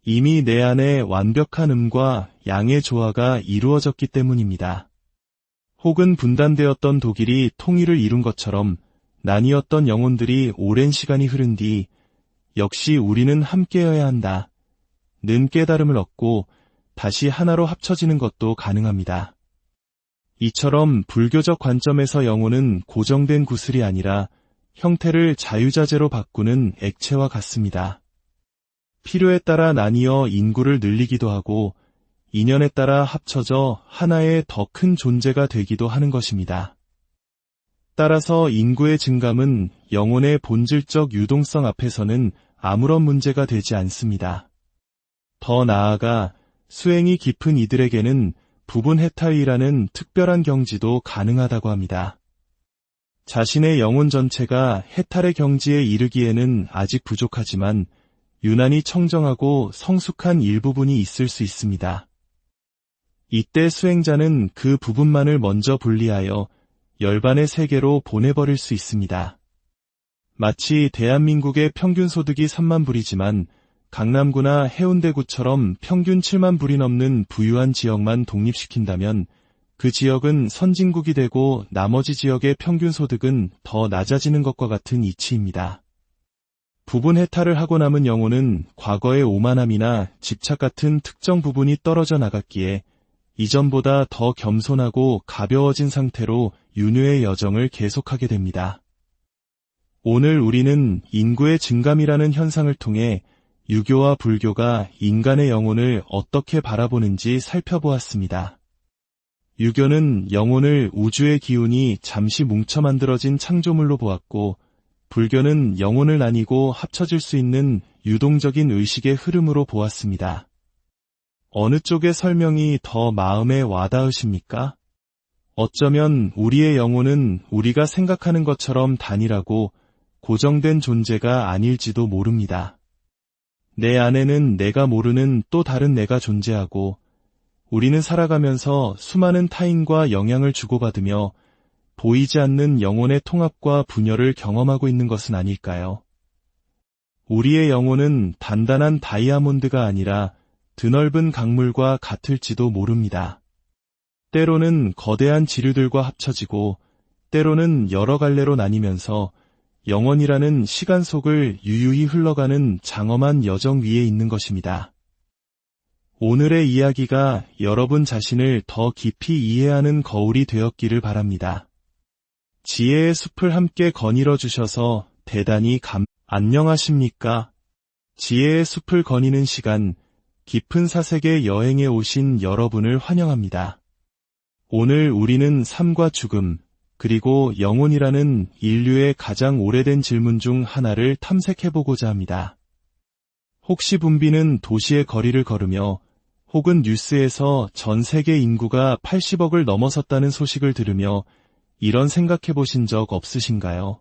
이미 내 안에 완벽한 음과 양의 조화가 이루어졌기 때문입니다. 혹은 분단되었던 독일이 통일을 이룬 것처럼 나뉘었던 영혼들이 오랜 시간이 흐른 뒤 역시 우리는 함께여야 한다 는 깨달음을 얻고 다시 하나로 합쳐지는 것도 가능합니다. 이처럼 불교적 관점에서 영혼은 고정된 구슬이 아니라 형태를 자유자재로 바꾸는 액체와 같습니다. 필요에 따라 나뉘어 인구를 늘리기도 하고 인연에 따라 합쳐져 하나의 더 큰 존재가 되기도 하는 것입니다. 따라서 인구의 증감은 영혼의 본질적 유동성 앞에서는 아무런 문제가 되지 않습니다. 더 나아가 수행이 깊은 이들에게는 부분 해탈이라는 특별한 경지도 가능하다고 합니다. 자신의 영혼 전체가 해탈의 경지에 이르기에는 아직 부족하지만 유난히 청정하고 성숙한 일부분이 있을 수 있습니다. 이때 수행자는 그 부분만을 먼저 분리하여 열반의 세계로 보내버릴 수 있습니다. 마치 대한민국의 평균 소득이 3만 불이지만 강남구나 해운대구처럼 평균 7만 불이 넘는 부유한 지역만 독립시킨다면 그 지역은 선진국이 되고 나머지 지역의 평균 소득은 더 낮아지는 것과 같은 이치입니다. 부분 해탈을 하고 남은 영혼은 과거의 오만함이나 집착 같은 특정 부분이 떨어져 나갔기에 이전보다 더 겸손하고 가벼워진 상태로 윤회의 여정을 계속하게 됩니다. 오늘 우리는 인구의 증감이라는 현상을 통해 유교와 불교가 인간의 영혼을 어떻게 바라보는지 살펴보았습니다. 유교는 영혼을 우주의 기운이 잠시 뭉쳐 만들어진 창조물로 보았고 불교는 영혼을 나뉘고 합쳐질 수 있는 유동적인 의식의 흐름으로 보았습니다. 어느 쪽의 설명이 더 마음에 와닿으십니까? 어쩌면 우리의 영혼은 우리가 생각하는 것처럼 단일하고 고정된 존재가 아닐지도 모릅니다. 내 안에는 내가 모르는 또 다른 내가 존재하고 우리는 살아가면서 수많은 타인과 영향을 주고받으며 보이지 않는 영혼의 통합과 분열을 경험하고 있는 것은 아닐까요? 우리의 영혼은 단단한 다이아몬드가 아니라 드넓은 강물과 같을지도 모릅니다. 때로는 거대한 지류들과 합쳐지고 때로는 여러 갈래로 나뉘면서 영원이라는 시간 속을 유유히 흘러가는 장엄한 여정 위에 있는 것입니다. 오늘의 이야기가 여러분 자신을 더 깊이 이해하는 거울이 되었기를 바랍니다. 지혜의 숲을 함께 거닐어 주셔서 대단히 안녕하십니까? 지혜의 숲을 거니는 시간, 깊은 사색의 여행에 오신 여러분을 환영합니다. 오늘 우리는 삶과 죽음, 그리고 영혼이라는 인류의 가장 오래된 질문 중 하나를 탐색해보고자 합니다. 혹시 붐비는 도시의 거리를 걸으며 혹은 뉴스에서 전 세계 인구가 80억을 넘어섰다는 소식을 들으며 이런 생각해 보신 적 없으신가요?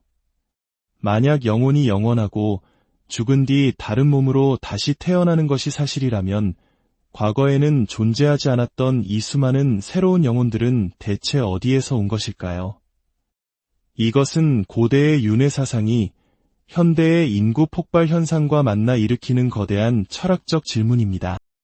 만약 영혼이 영원하고 죽은 뒤 다른 몸으로 다시 태어나는 것이 사실이라면 과거에는 존재하지 않았던 이 수많은 새로운 영혼들은 대체 어디에서 온 것일까요? 이것은 고대의 윤회 사상이 현대의 인구 폭발 현상과 만나 일으키는 거대한 철학적 질문입니다.